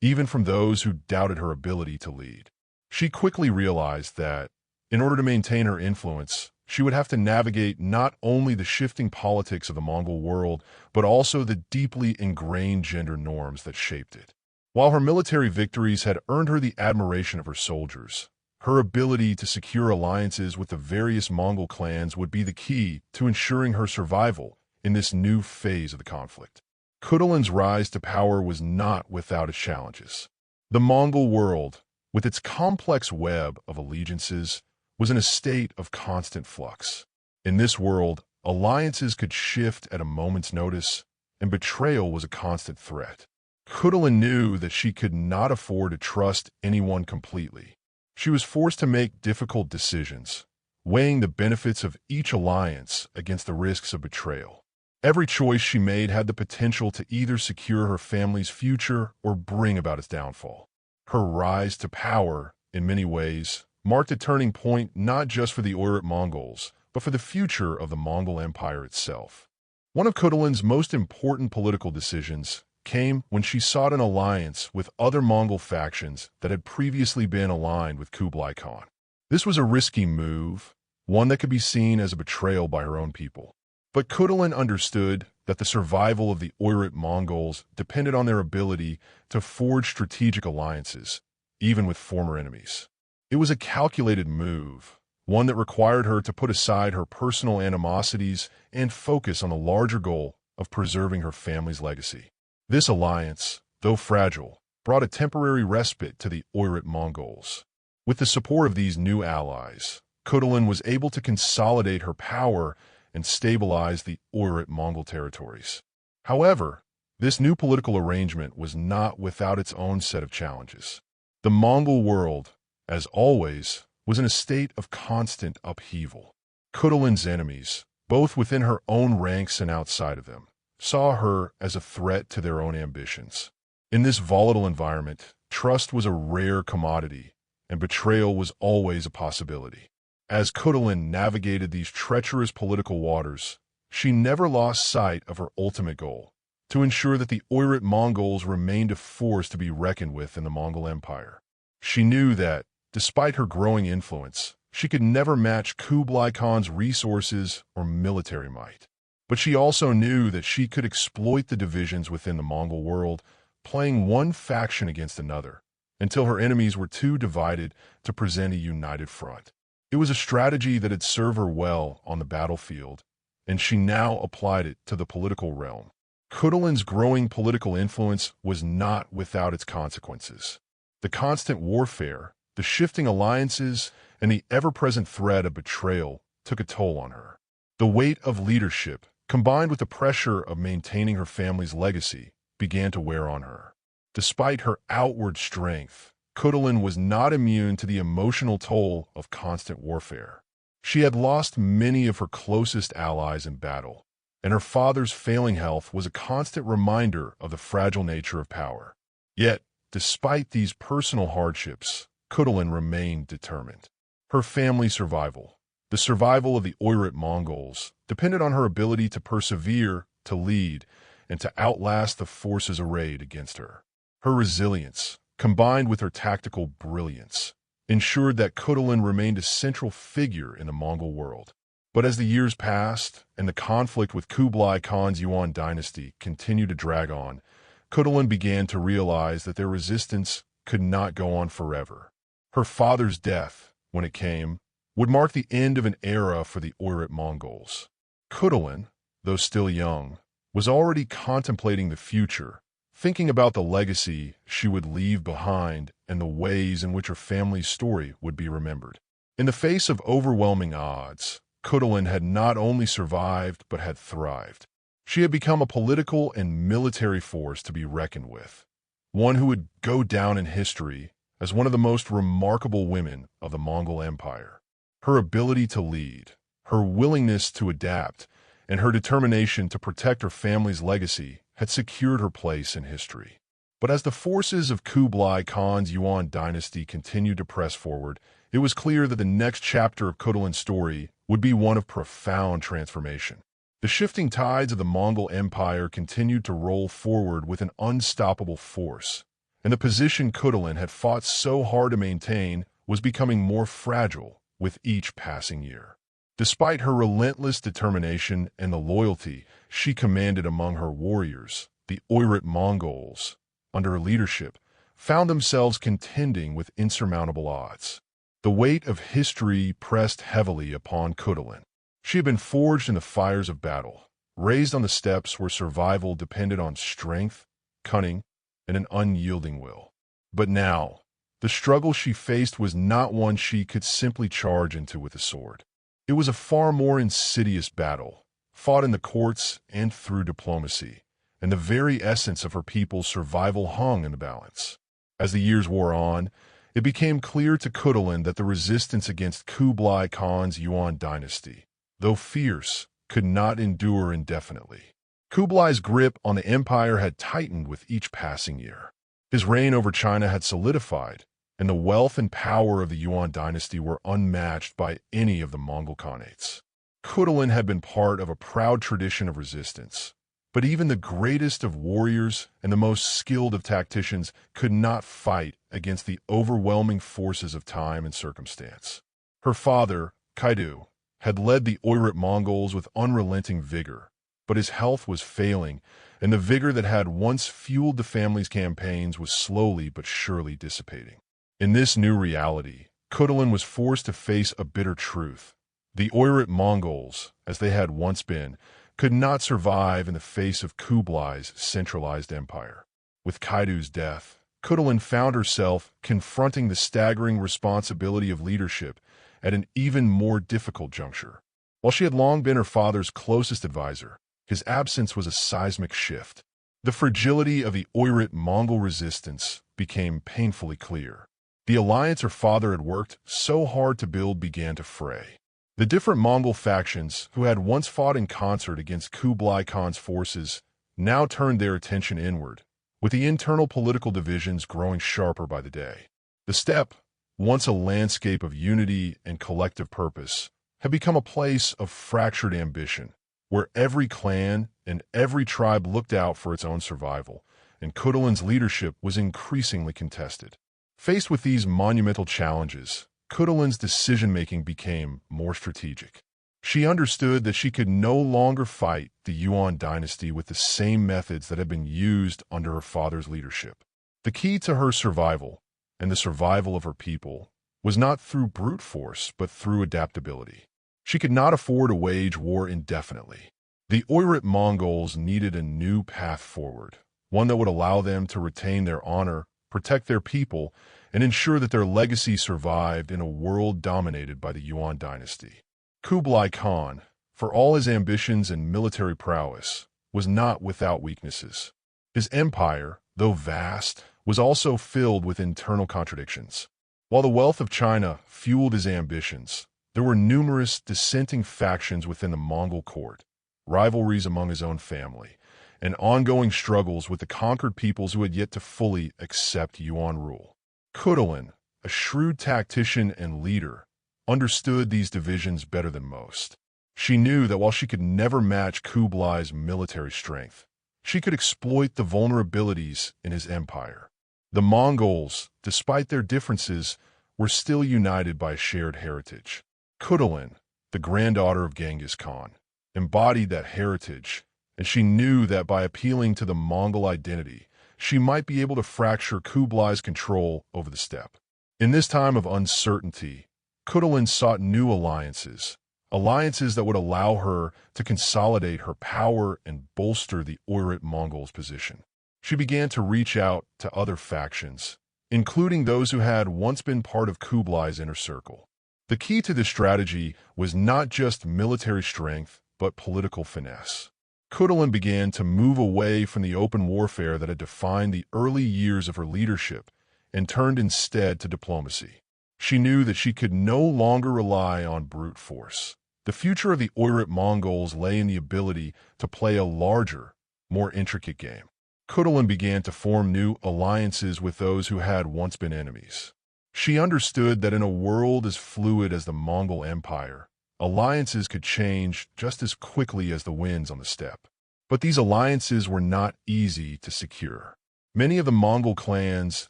A: even from those who doubted her ability to lead. She quickly realized that, in order to maintain her influence, she would have to navigate not only the shifting politics of the Mongol world, but also the deeply ingrained gender norms that shaped it. While her military victories had earned her the admiration of her soldiers, her ability to secure alliances with the various Mongol clans would be the key to ensuring her survival in this new phase of the conflict. Khutulun's rise to power was not without its challenges. The Mongol world, with its complex web of allegiances, was in a state of constant flux. In this world, alliances could shift at a moment's notice, and betrayal was a constant threat. Khutulun knew that she could not afford to trust anyone completely. She was forced to make difficult decisions, weighing the benefits of each alliance against the risks of betrayal. Every choice she made had the potential to either secure her family's future or bring about its downfall. Her rise to power, in many ways, marked a turning point not just for the Oirat Mongols, but for the future of the Mongol Empire itself. One of Khutulun's most important political decisions came when she sought an alliance with other Mongol factions that had previously been aligned with Kublai Khan. This was a risky move, one that could be seen as a betrayal by her own people. But Khutulun understood that the survival of the Oirat Mongols depended on their ability to forge strategic alliances, even with former enemies. It was a calculated move, one that required her to put aside her personal animosities and focus on the larger goal of preserving her family's legacy. This alliance, though fragile, brought a temporary respite to the Oirat Mongols. With the support of these new allies, Khutulun was able to consolidate her power and stabilize the Oirat Mongol territories. However, this new political arrangement was not without its own set of challenges. The Mongol world, as always, was in a state of constant upheaval. Khutulun's enemies, both within her own ranks and outside of them, saw her as a threat to their own ambitions. In this volatile environment, trust was a rare commodity, and betrayal was always a possibility. As Khutulun navigated these treacherous political waters, she never lost sight of her ultimate goal, to ensure that the Oirat Mongols remained a force to be reckoned with in the Mongol Empire. She knew that, despite her growing influence, she could never match Kublai Khan's resources or military might. But she also knew that she could exploit the divisions within the Mongol world, playing one faction against another, until her enemies were too divided to present a united front. It was a strategy that had served her well on the battlefield, and she now applied it to the political realm. Khutulun's growing political influence was not without its consequences. The constant warfare, the shifting alliances, and the ever-present threat of betrayal took a toll on her. The weight of leadership, combined with the pressure of maintaining her family's legacy, began to wear on her. Despite her outward strength, Khutulun was not immune to the emotional toll of constant warfare. She had lost many of her closest allies in battle, and her father's failing health was a constant reminder of the fragile nature of power. Yet, despite these personal hardships, Khutulun remained determined. Her family's survival, the survival of the Oirat Mongols, depended on her ability to persevere, to lead, and to outlast the forces arrayed against her. Her resilience, combined with her tactical brilliance, ensured that Khutulun remained a central figure in the Mongol world. But as the years passed and the conflict with Kublai Khan's Yuan dynasty continued to drag on, Khutulun began to realize that their resistance could not go on forever. Her father's death, when it came, would mark the end of an era for the Oirat Mongols. Khutulun, though still young, was already contemplating the future, thinking about the legacy she would leave behind and the ways in which her family's story would be remembered. In the face of overwhelming odds, Khutulun had not only survived but had thrived. She had become a political and military force to be reckoned with, one who would go down in history as one of the most remarkable women of the Mongol Empire. Her ability to lead, her willingness to adapt, and her determination to protect her family's legacy had secured her place in history. But as the forces of Kublai Khan's Yuan dynasty continued to press forward, it was clear that the next chapter of Khutulun's story would be one of profound transformation. The shifting tides of the Mongol Empire continued to roll forward with an unstoppable force, and the position Khutulun had fought so hard to maintain was becoming more fragile with each passing year. Despite her relentless determination and the loyalty she commanded among her warriors, the Oirat Mongols, under her leadership, found themselves contending with insurmountable odds. The weight of history pressed heavily upon Khutulun. She had been forged in the fires of battle, raised on the steppes where survival depended on strength, cunning, and an unyielding will. But now, the struggle she faced was not one she could simply charge into with a sword. It was a far more insidious battle, fought in the courts and through diplomacy, and the very essence of her people's survival hung in the balance. As the years wore on, it became clear to Khutulun that the resistance against Kublai Khan's Yuan dynasty, though fierce, could not endure indefinitely. Kublai's grip on the empire had tightened with each passing year. His reign over China had solidified, and the wealth and power of the Yuan dynasty were unmatched by any of the Mongol Khanates. Khutulun had been part of a proud tradition of resistance, but even the greatest of warriors and the most skilled of tacticians could not fight against the overwhelming forces of time and circumstance. Her father, Kaidu, had led the Oirat Mongols with unrelenting vigor, but his health was failing, and the vigor that had once fueled the family's campaigns was slowly but surely dissipating. In this new reality, Khutulun was forced to face a bitter truth. The Oirat Mongols, as they had once been, could not survive in the face of Kublai's centralized empire. With Kaidu's death, Khutulun found herself confronting the staggering responsibility of leadership at an even more difficult juncture. While she had long been her father's closest advisor, his absence was a seismic shift. The fragility of the Oirat Mongol resistance became painfully clear. The alliance her father had worked so hard to build began to fray. The different Mongol factions, who had once fought in concert against Kublai Khan's forces, now turned their attention inward, with the internal political divisions growing sharper by the day. The steppe, once a landscape of unity and collective purpose, had become a place of fractured ambition, where every clan and every tribe looked out for its own survival, and Khutulun's leadership was increasingly contested. Faced with these monumental challenges, Khutulun's decision-making became more strategic. She understood that she could no longer fight the Yuan dynasty with the same methods that had been used under her father's leadership. The key to her survival, and the survival of her people, was not through brute force but through adaptability. She could not afford to wage war indefinitely. The Oirat Mongols needed a new path forward, one that would allow them to retain their honor, protect their people, and ensure that their legacy survived in a world dominated by the Yuan dynasty. Kublai Khan, for all his ambitions and military prowess, was not without weaknesses. His empire, though vast, was also filled with internal contradictions. While the wealth of China fueled his ambitions, there were numerous dissenting factions within the Mongol court, rivalries among his own family, and ongoing struggles with the conquered peoples who had yet to fully accept Yuan rule. Khutulun, a shrewd tactician and leader, understood these divisions better than most. She knew that while she could never match Kublai's military strength, she could exploit the vulnerabilities in his empire. The Mongols, despite their differences, were still united by a shared heritage. Khutulun, the granddaughter of Genghis Khan, embodied that heritage, and she knew that by appealing to the Mongol identity, she might be able to fracture Kublai's control over the steppe. In this time of uncertainty, Khutulun sought new alliances that would allow her to consolidate her power and bolster the Oirat Mongols' position. She began to reach out to other factions, including those who had once been part of Kublai's inner circle. The key to this strategy was not just military strength, but political finesse. Khutulun began to move away from the open warfare that had defined the early years of her leadership and turned instead to diplomacy. She knew that she could no longer rely on brute force. The future of the Oirat Mongols lay in the ability to play a larger, more intricate game. Khutulun began to form new alliances with those who had once been enemies. She understood that in a world as fluid as the Mongol Empire, alliances could change just as quickly as the winds on the steppe. But these alliances were not easy to secure. Many of the Mongol clans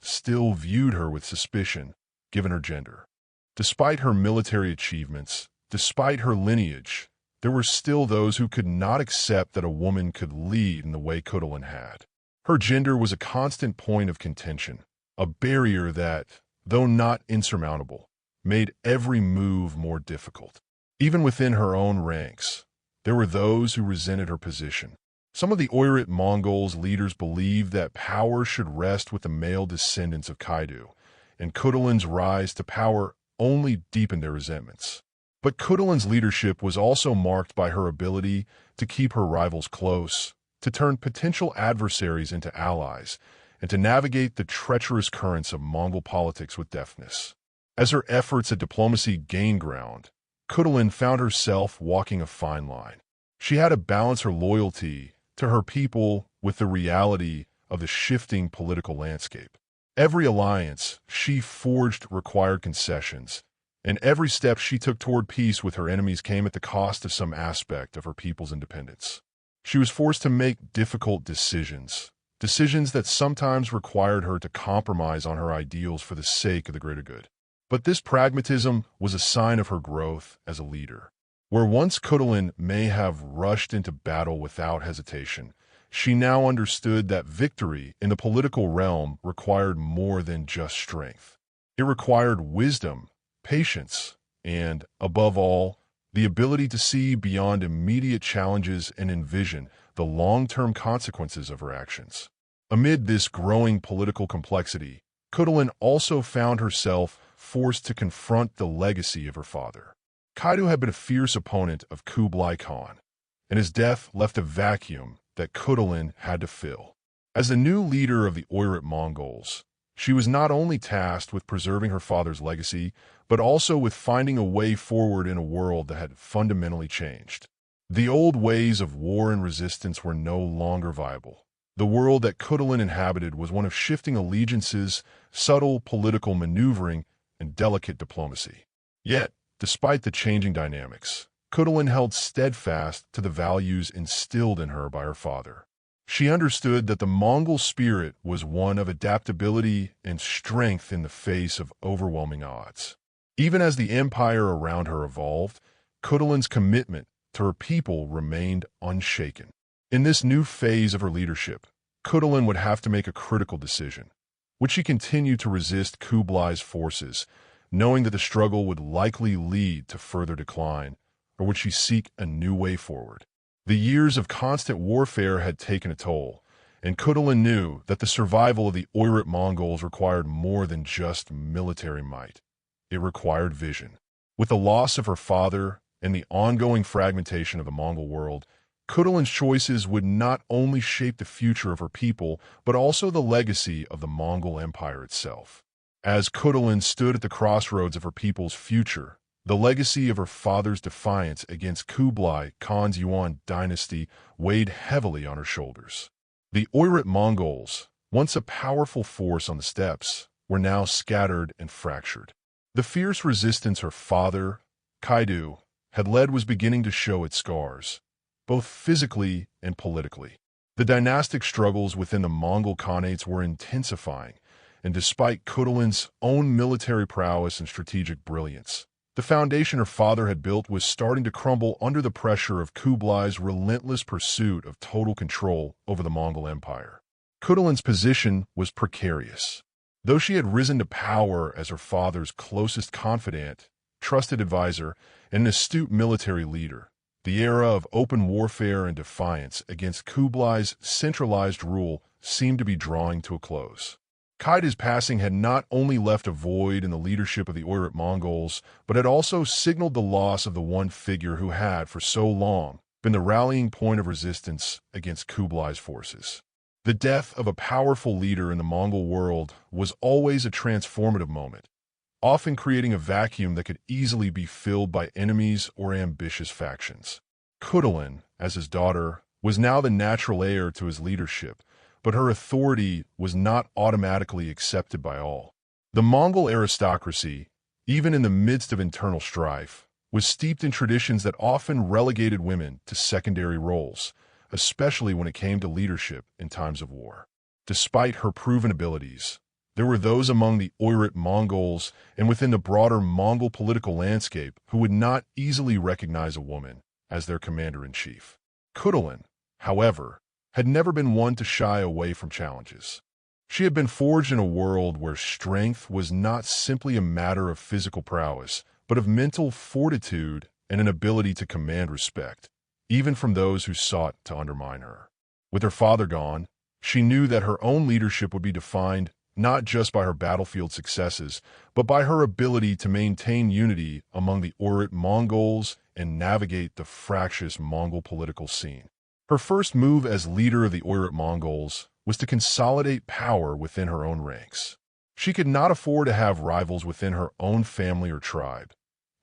A: still viewed her with suspicion, given her gender. Despite her military achievements, despite her lineage, there were still those who could not accept that a woman could lead in the way Khutulun had. Her gender was a constant point of contention, a barrier that, though not insurmountable, made every move more difficult. Even within her own ranks, there were those who resented her position. Some of the Oirat Mongols' leaders believed that power should rest with the male descendants of Kaidu, and Khutulun's rise to power only deepened their resentments. But Khutulun's leadership was also marked by her ability to keep her rivals close, to turn potential adversaries into allies, and to navigate the treacherous currents of Mongol politics with deftness. As her efforts at diplomacy gained ground, Khutulun found herself walking a fine line. She had to balance her loyalty to her people with the reality of the shifting political landscape. Every alliance she forged required concessions, and every step she took toward peace with her enemies came at the cost of some aspect of her people's independence. She was forced to make difficult decisions that sometimes required her to compromise on her ideals for the sake of the greater good. But this pragmatism was a sign of her growth as a leader. Where once Khutulun may have rushed into battle without hesitation, she now understood that victory in the political realm required more than just strength. It required wisdom, patience, and, above all, the ability to see beyond immediate challenges and envision the long-term consequences of her actions. Amid this growing political complexity, Khutulun also found herself forced to confront the legacy of her father. Kaidu had been a fierce opponent of Kublai Khan, and his death left a vacuum that Khutulun had to fill. As the new leader of the Oirat Mongols, she was not only tasked with preserving her father's legacy, but also with finding a way forward in a world that had fundamentally changed. The old ways of war and resistance were no longer viable. The world that Khutulun inhabited was one of shifting allegiances, subtle political maneuvering, and delicate diplomacy. Yet, despite the changing dynamics, Khutulun held steadfast to the values instilled in her by her father. She understood that the Mongol spirit was one of adaptability and strength in the face of overwhelming odds. Even as the empire around her evolved, Khutulun's commitment to her people remained unshaken. In this new phase of her leadership, Khutulun would have to make a critical decision. Would she continue to resist Kublai's forces, knowing that the struggle would likely lead to further decline, or would she seek a new way forward? The years of constant warfare had taken a toll, and Khutulun knew that the survival of the Oirat Mongols required more than just military might. It required vision. With the loss of her father and the ongoing fragmentation of the Mongol world, Khutulun's choices would not only shape the future of her people, but also the legacy of the Mongol Empire itself. As Khutulun stood at the crossroads of her people's future, the legacy of her father's defiance against Kublai Khan's Yuan dynasty weighed heavily on her shoulders. The Oirat Mongols, once a powerful force on the steppes, were now scattered and fractured. The fierce resistance her father, Kaidu, had led was beginning to show its scars, both physically and politically. The dynastic struggles within the Mongol Khanates were intensifying, and despite Khutulun's own military prowess and strategic brilliance, the foundation her father had built was starting to crumble under the pressure of Kublai's relentless pursuit of total control over the Mongol Empire. Khutulun's position was precarious. Though she had risen to power as her father's closest confidant, trusted advisor, and an astute military leader, the era of open warfare and defiance against Kublai's centralized rule seemed to be drawing to a close. Kaidu's passing had not only left a void in the leadership of the Oirat Mongols, but had also signaled the loss of the one figure who had, for so long, been the rallying point of resistance against Kublai's forces. The death of a powerful leader in the Mongol world was always a transformative moment, often creating a vacuum that could easily be filled by enemies or ambitious factions. Khutulun, as his daughter, was now the natural heir to his leadership, but her authority was not automatically accepted by all. The Mongol aristocracy, even in the midst of internal strife, was steeped in traditions that often relegated women to secondary roles, especially when it came to leadership in times of war. Despite her proven abilities, there were those among the Oirat Mongols and within the broader Mongol political landscape who would not easily recognize a woman as their commander-in-chief. Khutulun, however, had never been one to shy away from challenges. She had been forged in a world where strength was not simply a matter of physical prowess, but of mental fortitude and an ability to command respect, even from those who sought to undermine her. With her father gone, she knew that her own leadership would be defined not just by her battlefield successes, but by her ability to maintain unity among the Oirat Mongols and navigate the fractious Mongol political scene. Her first move as leader of the Oirat Mongols was to consolidate power within her own ranks. She could not afford to have rivals within her own family or tribe,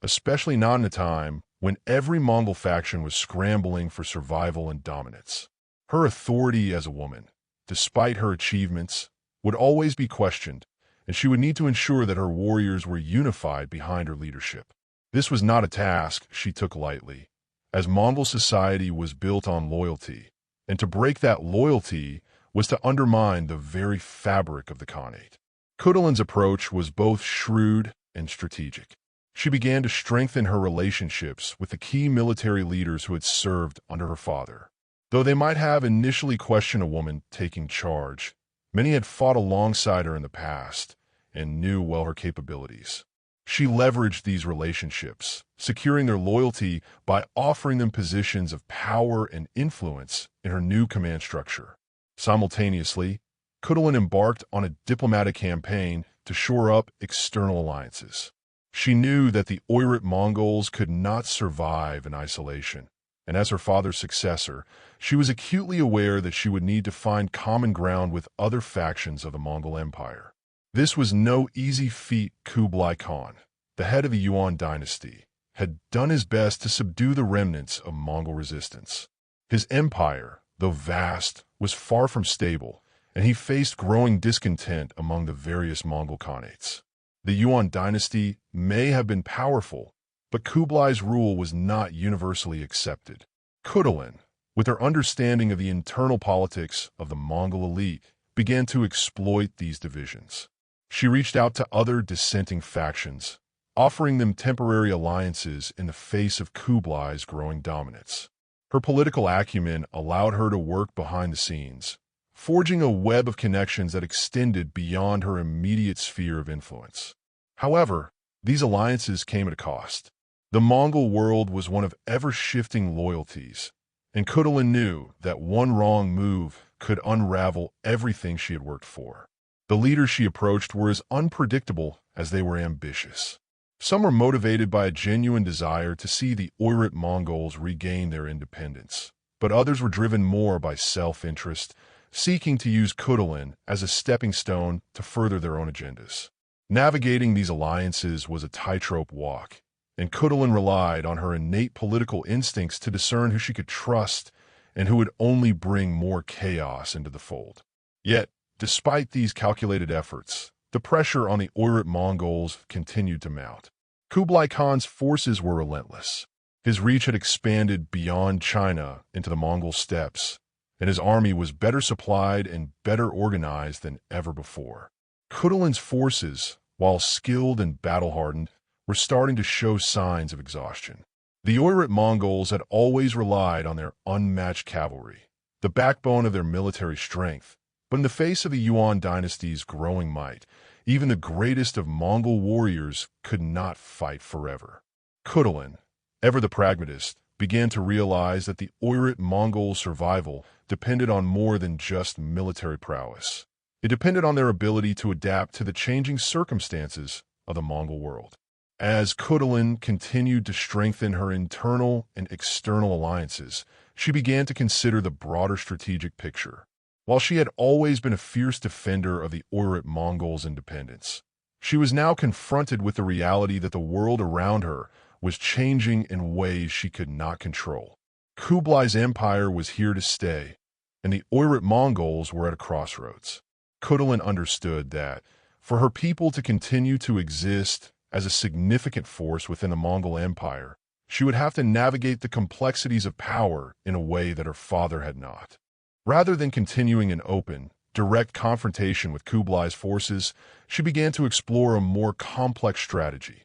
A: especially not in a time when every Mongol faction was scrambling for survival and dominance. Her authority as a woman, despite her achievements, would always be questioned, and she would need to ensure that her warriors were unified behind her leadership. This was not a task she took lightly, as Mongol society was built on loyalty, and to break that loyalty was to undermine the very fabric of the Khanate. Khutulun's approach was both shrewd and strategic. She began to strengthen her relationships with the key military leaders who had served under her father. Though they might have initially questioned a woman taking charge, many had fought alongside her in the past and knew well her capabilities. She leveraged these relationships, securing their loyalty by offering them positions of power and influence in her new command structure. Simultaneously, Khutulun embarked on a diplomatic campaign to shore up external alliances. She knew that the Oirat Mongols could not survive in isolation, and as her father's successor, she was acutely aware that she would need to find common ground with other factions of the Mongol Empire. This was no easy feat. Kublai Khan, the head of the Yuan dynasty, had done his best to subdue the remnants of Mongol resistance. His empire, though vast, was far from stable, and he faced growing discontent among the various Mongol Khanates. The Yuan dynasty may have been powerful, but Kublai's rule was not universally accepted. Khutulun, with her understanding of the internal politics of the Mongol elite, began to exploit these divisions. She reached out to other dissenting factions, offering them temporary alliances in the face of Kublai's growing dominance. Her political acumen allowed her to work behind the scenes, forging a web of connections that extended beyond her immediate sphere of influence. However, these alliances came at a cost. The Mongol world was one of ever-shifting loyalties, and Khutulun knew that one wrong move could unravel everything she had worked for. The leaders she approached were as unpredictable as they were ambitious. Some were motivated by a genuine desire to see the Oirat Mongols regain their independence, but others were driven more by self-interest, seeking to use Khutulun as a stepping stone to further their own agendas. Navigating these alliances was a tightrope walk, and Khutulun relied on her innate political instincts to discern who she could trust and who would only bring more chaos into the fold. Yet, despite these calculated efforts, the pressure on the Oirat Mongols continued to mount. Kublai Khan's forces were relentless. His reach had expanded beyond China into the Mongol steppes, and his army was better supplied and better organized than ever before. Khutulun's forces, while skilled and battle-hardened, were starting to show signs of exhaustion. The Oirat Mongols had always relied on their unmatched cavalry, the backbone of their military strength, but in the face of the Yuan dynasty's growing might, even the greatest of Mongol warriors could not fight forever. Khutulun, ever the pragmatist, began to realize that the Oirat Mongol survival depended on more than just military prowess. It depended on their ability to adapt to the changing circumstances of the Mongol world. As Khutulun continued to strengthen her internal and external alliances, she began to consider the broader strategic picture. While she had always been a fierce defender of the Oirat Mongols' independence, she was now confronted with the reality that the world around her was changing in ways she could not control. Kublai's empire was here to stay, and the Oirat Mongols were at a crossroads. Khutulun understood that, for her people to continue to exist as a significant force within the Mongol Empire, she would have to navigate the complexities of power in a way that her father had not. Rather than continuing an open, direct confrontation with Kublai's forces, she began to explore a more complex strategy,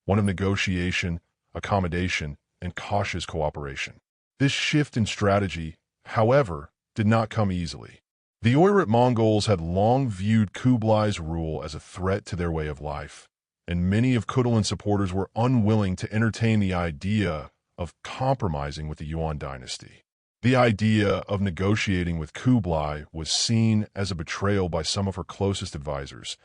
A: one of negotiation, accommodation, and cautious cooperation. This shift in strategy, however, did not come easily. The Oirat Mongols had long viewed Kublai's rule as a threat to their way of life, and many of Khutulun's supporters were unwilling to entertain the idea of compromising with the Yuan dynasty. The idea of negotiating with Kublai was seen as a betrayal by some of her closest advisors,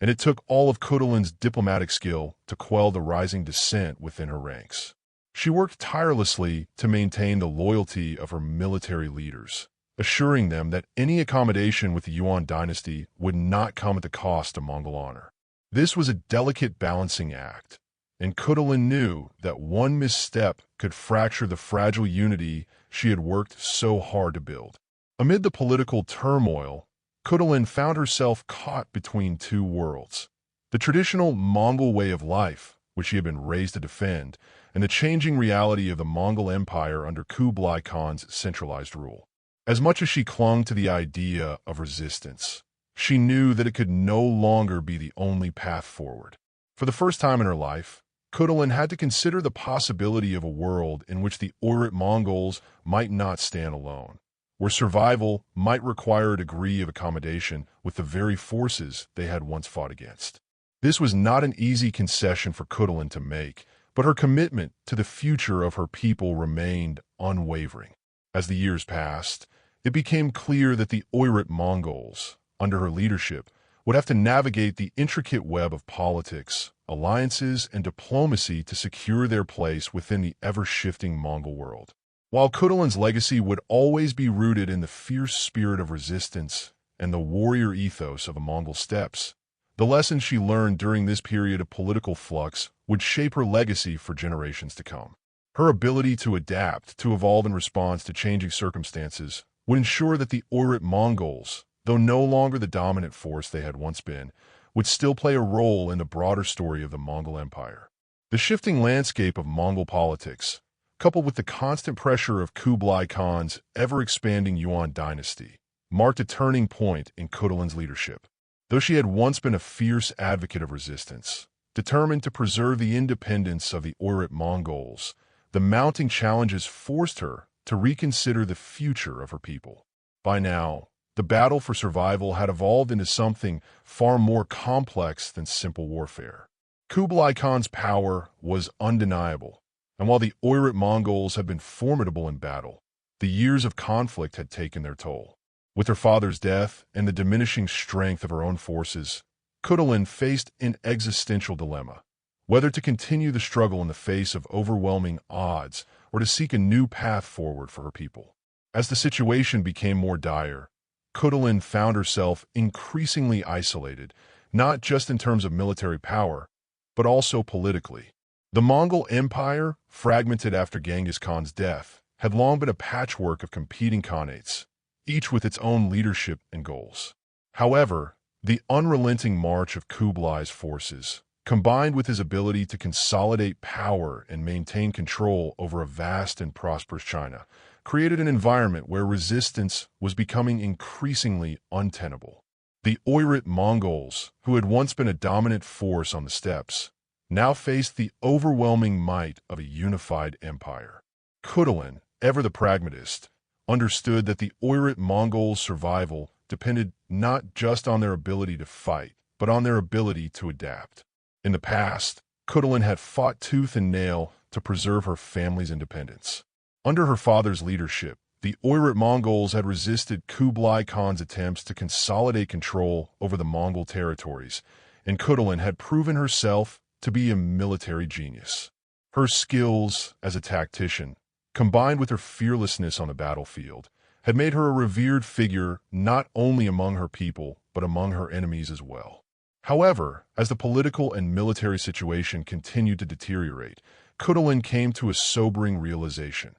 A: and it took all of Khutulun's diplomatic skill to quell the rising dissent within her ranks. She worked tirelessly to maintain the loyalty of her military leaders, assuring them that any accommodation with the Yuan dynasty would not come at the cost of Mongol honor. This was a delicate balancing act, and Khutulun knew that one misstep could fracture the fragile unity she had worked so hard to build. Amid the political turmoil, Khutulun found herself caught between two worlds: the traditional Mongol way of life, which she had been raised to defend, and the changing reality of the Mongol Empire under Kublai Khan's centralized rule. As much as she clung to the idea of resistance, she knew that it could no longer be the only path forward. For the first time in her life, Khutulun had to consider the possibility of a world in which the Oirat Mongols might not stand alone, where survival might require a degree of accommodation with the very forces they had once fought against. This was not an easy concession for Khutulun to make, but her commitment to the future of her people remained unwavering. As the years passed, it became clear that the Oirat Mongols, under her leadership, would have to navigate the intricate web of politics, alliances, and diplomacy to secure their place within the ever-shifting Mongol world. While Khutulun's legacy would always be rooted in the fierce spirit of resistance and the warrior ethos of the Mongol steppes, the lessons she learned during this period of political flux would shape her legacy for generations to come. Her ability to adapt, to evolve in response to changing circumstances, would ensure that the Oirat Mongols, though no longer the dominant force they had once been, would still play a role in the broader story of the Mongol Empire. The shifting landscape of Mongol politics, coupled with the constant pressure of Kublai Khan's ever-expanding Yuan dynasty, marked a turning point in Khutulun's leadership. Though she had once been a fierce advocate of resistance, determined to preserve the independence of the Oirat Mongols, the mounting challenges forced her to reconsider the future of her people. By now, the battle for survival had evolved into something far more complex than simple warfare. Kublai Khan's power was undeniable, and while the Oirat Mongols had been formidable in battle, the years of conflict had taken their toll. With her father's death and the diminishing strength of her own forces, Khutulun faced an existential dilemma: whether to continue the struggle in the face of overwhelming odds or to seek a new path forward for her people. As the situation became more dire, Khutulun found herself increasingly isolated, not just in terms of military power, but also politically. The Mongol Empire, fragmented after Genghis Khan's death, had long been a patchwork of competing khanates, each with its own leadership and goals. However, the unrelenting march of Kublai's forces, combined with his ability to consolidate power and maintain control over a vast and prosperous China, created an environment where resistance was becoming increasingly untenable. The Oirat Mongols, who had once been a dominant force on the steppes, now faced the overwhelming might of a unified empire. Khutulun, ever the pragmatist, understood that the Oirat Mongols' survival depended not just on their ability to fight, but on their ability to adapt. In the past, Khutulun had fought tooth and nail to preserve her family's independence. Under her father's leadership, the Oirat Mongols had resisted Kublai Khan's attempts to consolidate control over the Mongol territories, and Khutulun had proven herself to be a military genius. Her skills as a tactician, combined with her fearlessness on the battlefield, had made her a revered figure not only among her people, but among her enemies as well. However, as the political and military situation continued to deteriorate, Khutulun came to a sobering realization.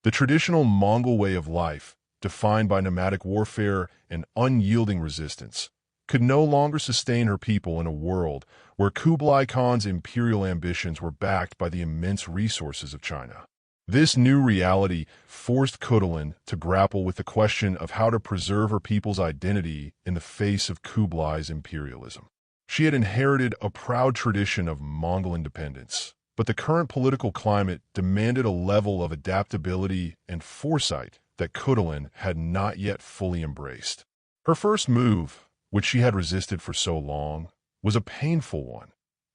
A: The traditional Mongol way of life, defined by nomadic warfare and unyielding resistance, could no longer sustain her people in a world where Kublai Khan's imperial ambitions were backed by the immense resources of China. This new reality forced Khutulun to grapple with the question of how to preserve her people's identity in the face of Kublai's imperialism. She had inherited a proud tradition of Mongol independence, but the current political climate demanded a level of adaptability and foresight that Khutulun had not yet fully embraced. Her first move, which she had resisted for so long, was a painful one.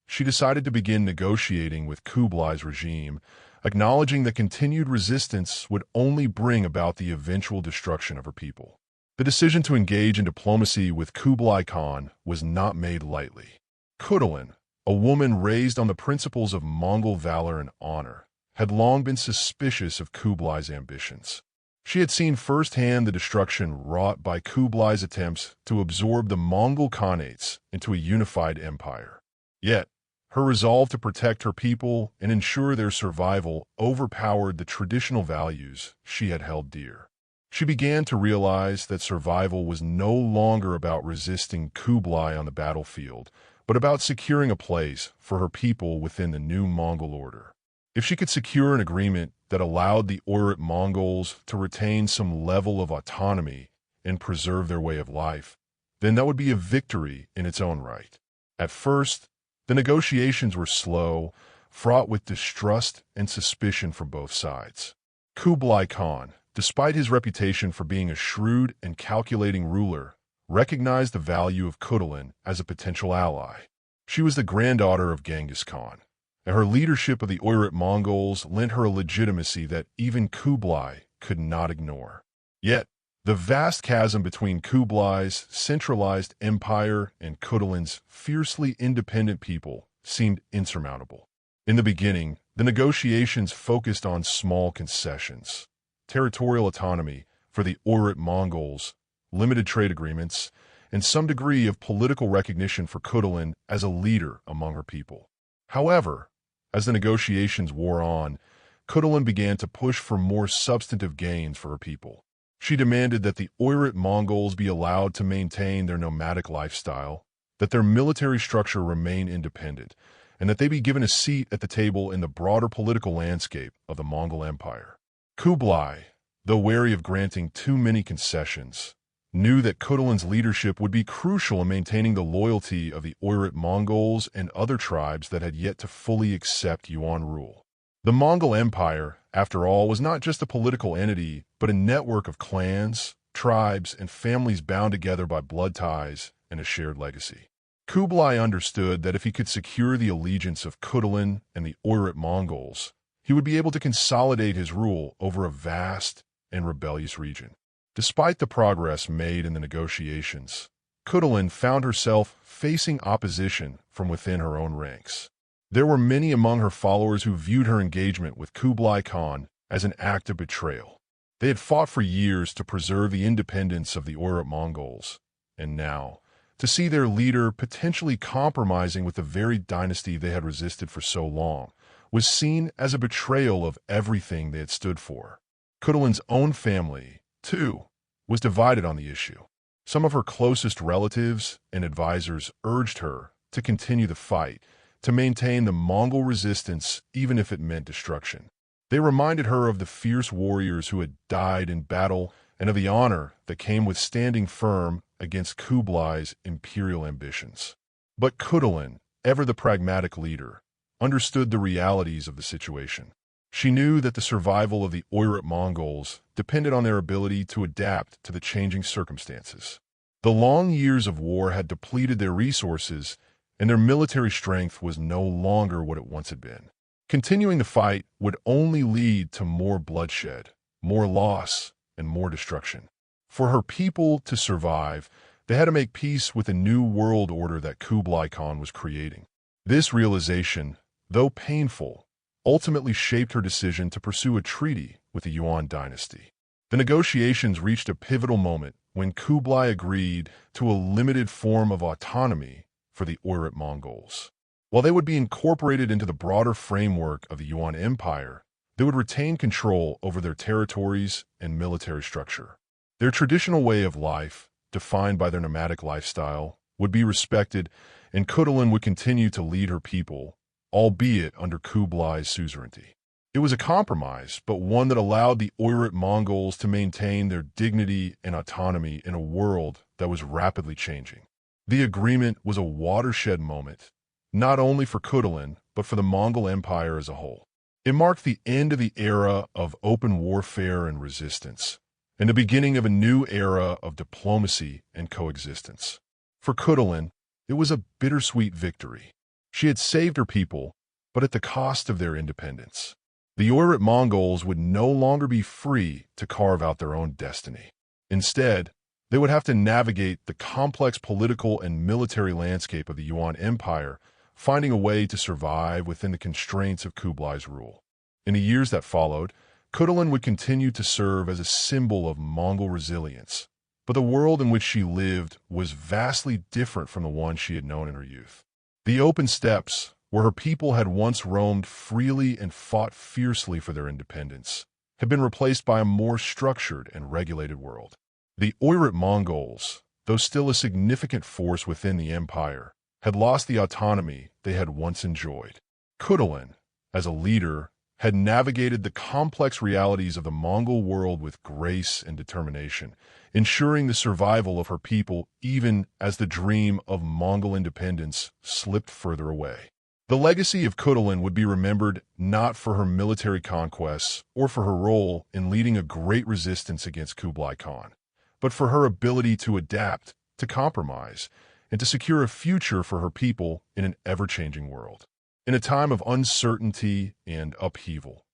A: She decided to begin negotiating with Kublai's regime, acknowledging that continued resistance would only bring about the eventual destruction of her people. The decision to engage in diplomacy with Kublai Khan was not made lightly. Khutulun, a woman raised on the principles of Mongol valor and honor, had long been suspicious of Kublai's ambitions. She had seen firsthand the destruction wrought by Kublai's attempts to absorb the Mongol Khanates into a unified empire. Yet, her resolve to protect her people and ensure their survival overpowered the traditional values she had held dear. She began to realize that survival was no longer about resisting Kublai on the battlefield, but about securing a place for her people within the new Mongol order. If she could secure an agreement that allowed the Oirat Mongols to retain some level of autonomy and preserve their way of life, then that would be a victory in its own right. At first, the negotiations were slow, fraught with distrust and suspicion from both sides. Kublai Khan, despite his reputation for being a shrewd and calculating ruler, recognized the value of Khutulun as a potential ally. She was the granddaughter of Genghis Khan, and her leadership of the Oirat Mongols lent her a legitimacy that even Kublai could not ignore. Yet, the vast chasm between Kublai's centralized empire and Khutulun's fiercely independent people seemed insurmountable. In the beginning, the negotiations focused on small concessions, territorial autonomy for the Oirat Mongols, limited trade agreements, and some degree of political recognition for Khutulun as a leader among her people. However, as the negotiations wore on, Khutulun began to push for more substantive gains for her people. She demanded that the Oirat Mongols be allowed to maintain their nomadic lifestyle, that their military structure remain independent, and that they be given a seat at the table in the broader political landscape of the Mongol Empire. Kublai, though wary of granting too many concessions, knew that Khutulun's leadership would be crucial in maintaining the loyalty of the Oirat Mongols and other tribes that had yet to fully accept Yuan rule. The Mongol Empire, after all, was not just a political entity, but a network of clans, tribes, and families bound together by blood ties and a shared legacy. Kublai understood that if he could secure the allegiance of Khutulun and the Oirat Mongols, he would be able to consolidate his rule over a vast and rebellious region. Despite the progress made in the negotiations, Khutulun found herself facing opposition from within her own ranks. There were many among her followers who viewed her engagement with Kublai Khan as an act of betrayal. They had fought for years to preserve the independence of the Oirat Mongols, and now, to see their leader potentially compromising with the very dynasty they had resisted for so long, was seen as a betrayal of everything they had stood for. Khutulun's own family, too, was divided on the issue. Some of her closest relatives and advisors urged her to continue the fight, to maintain the Mongol resistance even if it meant destruction. They reminded her of the fierce warriors who had died in battle and of the honor that came with standing firm against Kublai's imperial ambitions. But Khutulun, ever the pragmatic leader, understood the realities of the situation. She knew that the survival of the Oirat Mongols depended on their ability to adapt to the changing circumstances. The long years of war had depleted their resources, and their military strength was no longer what it once had been. Continuing the fight would only lead to more bloodshed, more loss, and more destruction. For her people to survive, they had to make peace with the new world order that Kublai Khan was creating. This realization, though painful, ultimately shaped her decision to pursue a treaty with the Yuan dynasty. The negotiations reached a pivotal moment when Kublai agreed to a limited form of autonomy for the Oirat Mongols. While they would be incorporated into the broader framework of the Yuan Empire, they would retain control over their territories and military structure. Their traditional way of life, defined by their nomadic lifestyle, would be respected, and Khutulun would continue to lead her people, albeit under Kublai's suzerainty. It was a compromise, but one that allowed the Oirat Mongols to maintain their dignity and autonomy in a world that was rapidly changing. The agreement was a watershed moment, not only for Khutulun, but for the Mongol Empire as a whole. It marked the end of the era of open warfare and resistance, and the beginning of a new era of diplomacy and coexistence. For Khutulun, it was a bittersweet victory. She had saved her people, but at the cost of their independence. The Oirat Mongols would no longer be free to carve out their own destiny. Instead, they would have to navigate the complex political and military landscape of the Yuan Empire, finding a way to survive within the constraints of Kublai's rule. In the years that followed, Khutulun would continue to serve as a symbol of Mongol resilience, but the world in which she lived was vastly different from the one she had known in her youth. The open steppes, where her people had once roamed freely and fought fiercely for their independence, had been replaced by a more structured and regulated world. The Oirat Mongols, though still a significant force within the empire, had lost the autonomy they had once enjoyed. Khutulun, as a leader, had navigated the complex realities of the Mongol world with grace and determination, ensuring the survival of her people even as the dream of Mongol independence slipped further away. The legacy of Khutulun would be remembered not for her military conquests or for her role in leading a great resistance against Kublai Khan, but for her ability to adapt, to compromise, and to secure a future for her people in an ever-changing world. In a time of uncertainty and upheaval,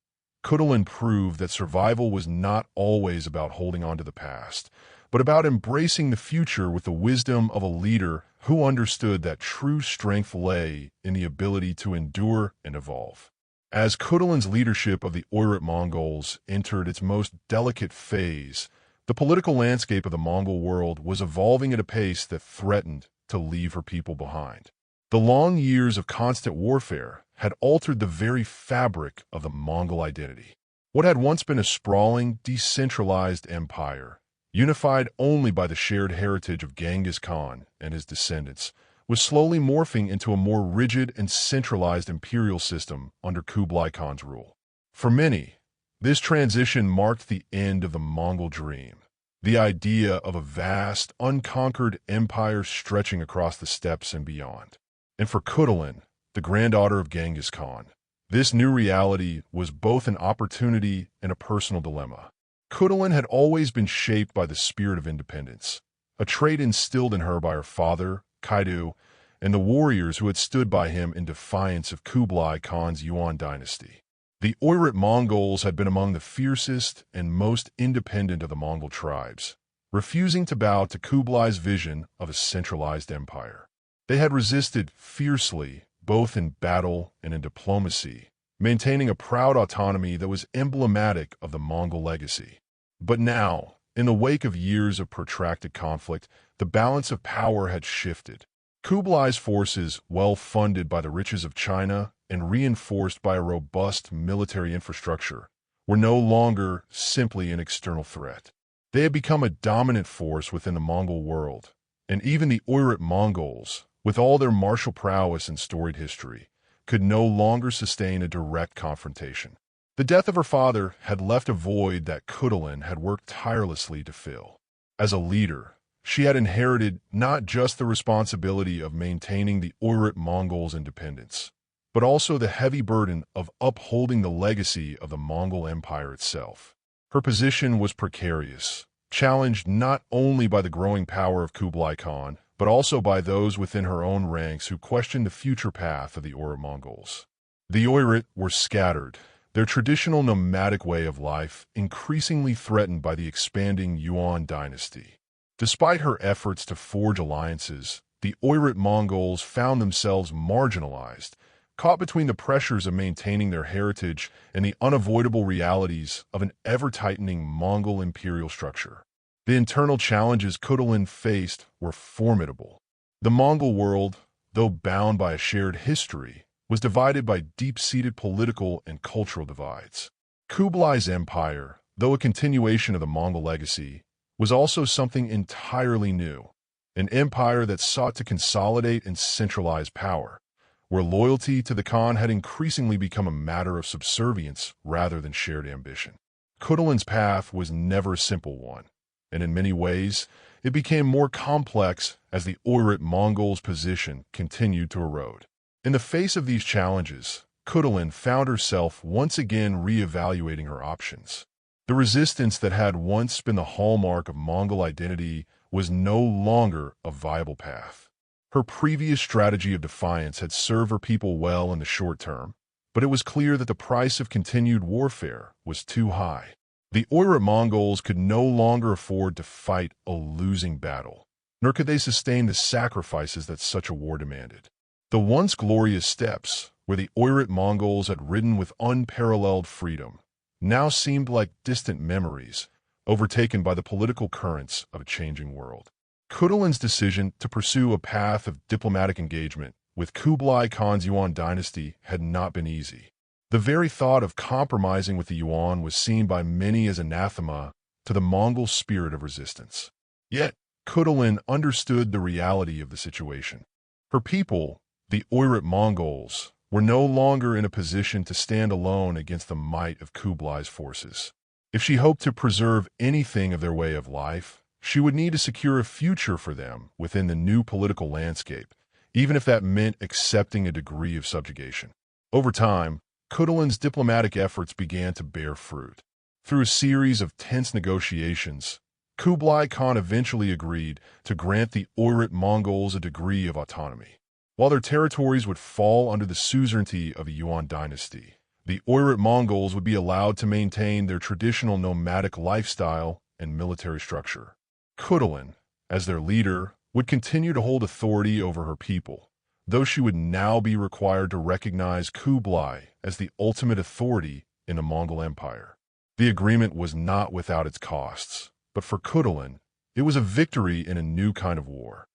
A: Khutulun proved that survival was not always about holding on to the past, but about embracing the future with the wisdom of a leader who understood that true strength lay in the ability to endure and evolve. As Khutulun's leadership of the Oirat Mongols entered its most delicate phase, the political landscape of the Mongol world was evolving at a pace that threatened to leave her people behind. The long years of constant warfare had altered the very fabric of the Mongol identity. What had once been a sprawling, decentralized empire, unified only by the shared heritage of Genghis Khan and his descendants, was slowly morphing into a more rigid and centralized imperial system under Kublai Khan's rule. For many, this transition marked the end of the Mongol dream, the idea of a vast, unconquered empire stretching across the steppes and beyond. And for Khutulun, the granddaughter of Genghis Khan, this new reality was both an opportunity and a personal dilemma. Khutulun had always been shaped by the spirit of independence, a trait instilled in her by her father, Kaidu, and the warriors who had stood by him in defiance of Kublai Khan's Yuan dynasty. The Oirat Mongols had been among the fiercest and most independent of the Mongol tribes, refusing to bow to Kublai's vision of a centralized empire. They had resisted fiercely, both in battle and in diplomacy, maintaining a proud autonomy that was emblematic of the Mongol legacy. But now, in the wake of years of protracted conflict, the balance of power had shifted. Kublai's forces, well funded by the riches of China and reinforced by a robust military infrastructure, were no longer simply an external threat. They had become a dominant force within the Mongol world, and even the Oirat Mongols, with all their martial prowess and storied history, could no longer sustain a direct confrontation. The death of her father had left a void that Khutulun had worked tirelessly to fill. As a leader, she had inherited not just the responsibility of maintaining the Oirat Mongols' independence, but also the heavy burden of upholding the legacy of the Mongol Empire itself. Her position was precarious, challenged not only by the growing power of Kublai Khan, but also by those within her own ranks who questioned the future path of the Oirat Mongols. The Oirat were scattered, their traditional nomadic way of life increasingly threatened by the expanding Yuan dynasty. Despite her efforts to forge alliances, the Oirat Mongols found themselves marginalized, caught between the pressures of maintaining their heritage and the unavoidable realities of an ever-tightening Mongol imperial structure. The internal challenges Khutulun faced were formidable. The Mongol world, though bound by a shared history, was divided by deep-seated political and cultural divides. Kublai's empire, though a continuation of the Mongol legacy, was also something entirely new, an empire that sought to consolidate and centralize power, where loyalty to the Khan had increasingly become a matter of subservience rather than shared ambition. Khutulun's path was never a simple one, and in many ways, it became more complex as the Oirat Mongols' position continued to erode. In the face of these challenges, Khutulun found herself once again re-evaluating her options. The resistance that had once been the hallmark of Mongol identity was no longer a viable path. Her previous strategy of defiance had served her people well in the short term, but it was clear that the price of continued warfare was too high. The Oirat Mongols could no longer afford to fight a losing battle, nor could they sustain the sacrifices that such a war demanded. The once glorious steppes, where the Oirat Mongols had ridden with unparalleled freedom, now seemed like distant memories, overtaken by the political currents of a changing world. Khutulun's decision to pursue a path of diplomatic engagement with Kublai Khan's Yuan dynasty had not been easy. The very thought of compromising with the Yuan was seen by many as anathema to the Mongol spirit of resistance. Yet, Khutulun understood the reality of the situation. Her people, the Oirat Mongols, were no longer in a position to stand alone against the might of Kublai's forces. If she hoped to preserve anything of their way of life, she would need to secure a future for them within the new political landscape, even if that meant accepting a degree of subjugation. Over time, Khutulun's diplomatic efforts began to bear fruit. Through a series of tense negotiations, Kublai Khan eventually agreed to grant the Oirat Mongols a degree of autonomy. While their territories would fall under the suzerainty of the Yuan dynasty, the Oirat Mongols would be allowed to maintain their traditional nomadic lifestyle and military structure. Khutulun, as their leader, would continue to hold authority over her people, though she would now be required to recognize Kublai as the ultimate authority in the Mongol Empire. The agreement was not without its costs, but for Khutulun, it was a victory in a new kind of war,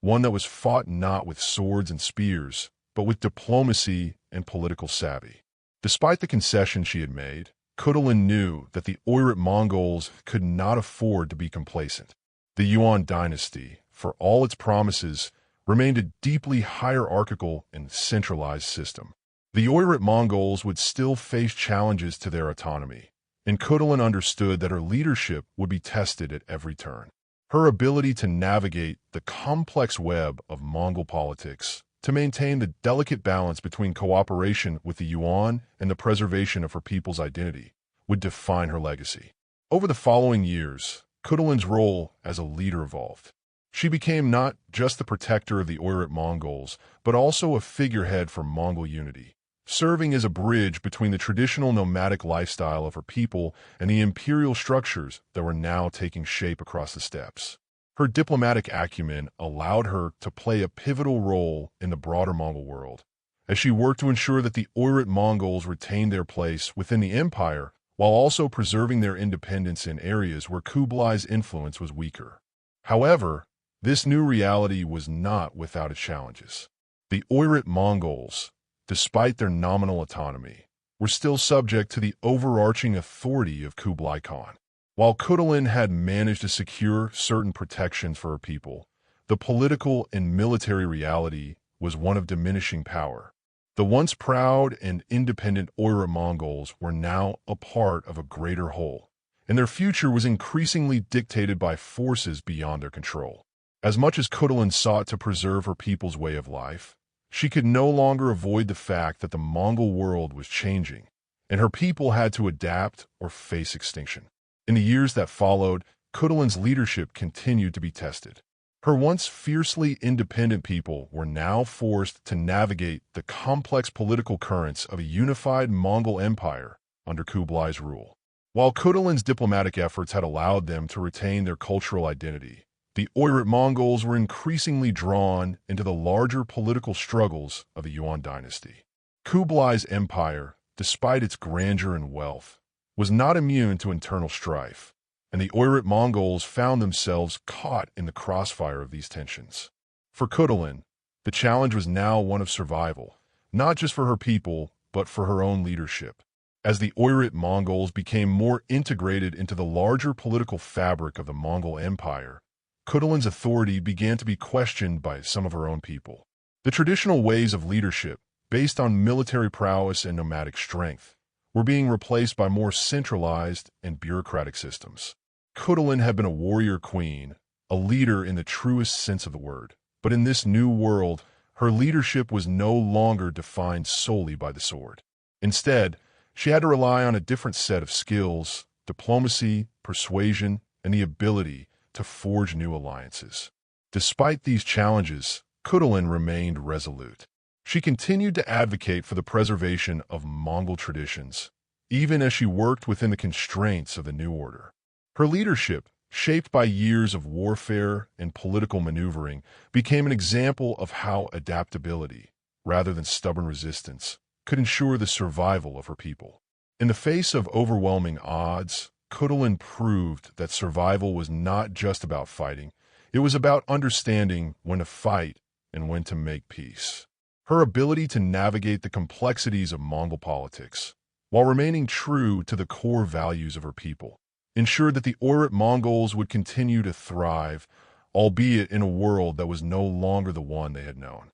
A: one that was fought not with swords and spears, but with diplomacy and political savvy. Despite the concessions she had made, Khutulun knew that the Oirat Mongols could not afford to be complacent. The Yuan dynasty, for all its promises, remained a deeply hierarchical and centralized system. The Oirat Mongols would still face challenges to their autonomy, and Khutulun understood that her leadership would be tested at every turn. Her ability to navigate the complex web of Mongol politics, to maintain the delicate balance between cooperation with the Yuan and the preservation of her people's identity, would define her legacy. Over the following years, Khutulun's role as a leader evolved. She became not just the protector of the Oirat Mongols, but also a figurehead for Mongol unity, serving as a bridge between the traditional nomadic lifestyle of her people and the imperial structures that were now taking shape across the steppes. Her diplomatic acumen allowed her to play a pivotal role in the broader Mongol world, as she worked to ensure that the Oirat Mongols retained their place within the empire while also preserving their independence in areas where Kublai's influence was weaker. However, this new reality was not without its challenges. The Oirat Mongols, despite their nominal autonomy, were still subject to the overarching authority of Kublai Khan. While Khutulun had managed to secure certain protections for her people, the political and military reality was one of diminishing power. The once proud and independent Oirat Mongols were now a part of a greater whole, and their future was increasingly dictated by forces beyond their control. As much as Khutulun sought to preserve her people's way of life, she could no longer avoid the fact that the Mongol world was changing, and her people had to adapt or face extinction. In the years that followed, Khutulun's leadership continued to be tested. Her once fiercely independent people were now forced to navigate the complex political currents of a unified Mongol Empire under Kublai's rule. While Khutulun's diplomatic efforts had allowed them to retain their cultural identity, the Oirat Mongols were increasingly drawn into the larger political struggles of the Yuan dynasty. Kublai's empire, despite its grandeur and wealth, was not immune to internal strife, and the Oirat Mongols found themselves caught in the crossfire of these tensions. For Khutulun, the challenge was now one of survival, not just for her people, but for her own leadership. As the Oirat Mongols became more integrated into the larger political fabric of the Mongol Empire, Khutulun's authority began to be questioned by some of her own people. The traditional ways of leadership, based on military prowess and nomadic strength, were being replaced by more centralized and bureaucratic systems. Khutulun had been a warrior queen, a leader in the truest sense of the word. But in this new world, her leadership was no longer defined solely by the sword. Instead, she had to rely on a different set of skills, diplomacy, persuasion, and the ability to forge new alliances. Despite these challenges, Khutulun remained resolute. She continued to advocate for the preservation of Mongol traditions, even as she worked within the constraints of the new order. Her leadership, shaped by years of warfare and political maneuvering, became an example of how adaptability, rather than stubborn resistance, could ensure the survival of her people. In the face of overwhelming odds, Khutulun proved that survival was not just about fighting, it was about understanding when to fight and when to make peace. Her ability to navigate the complexities of Mongol politics, while remaining true to the core values of her people, ensured that the Oirat Mongols would continue to thrive, albeit in a world that was no longer the one they had known.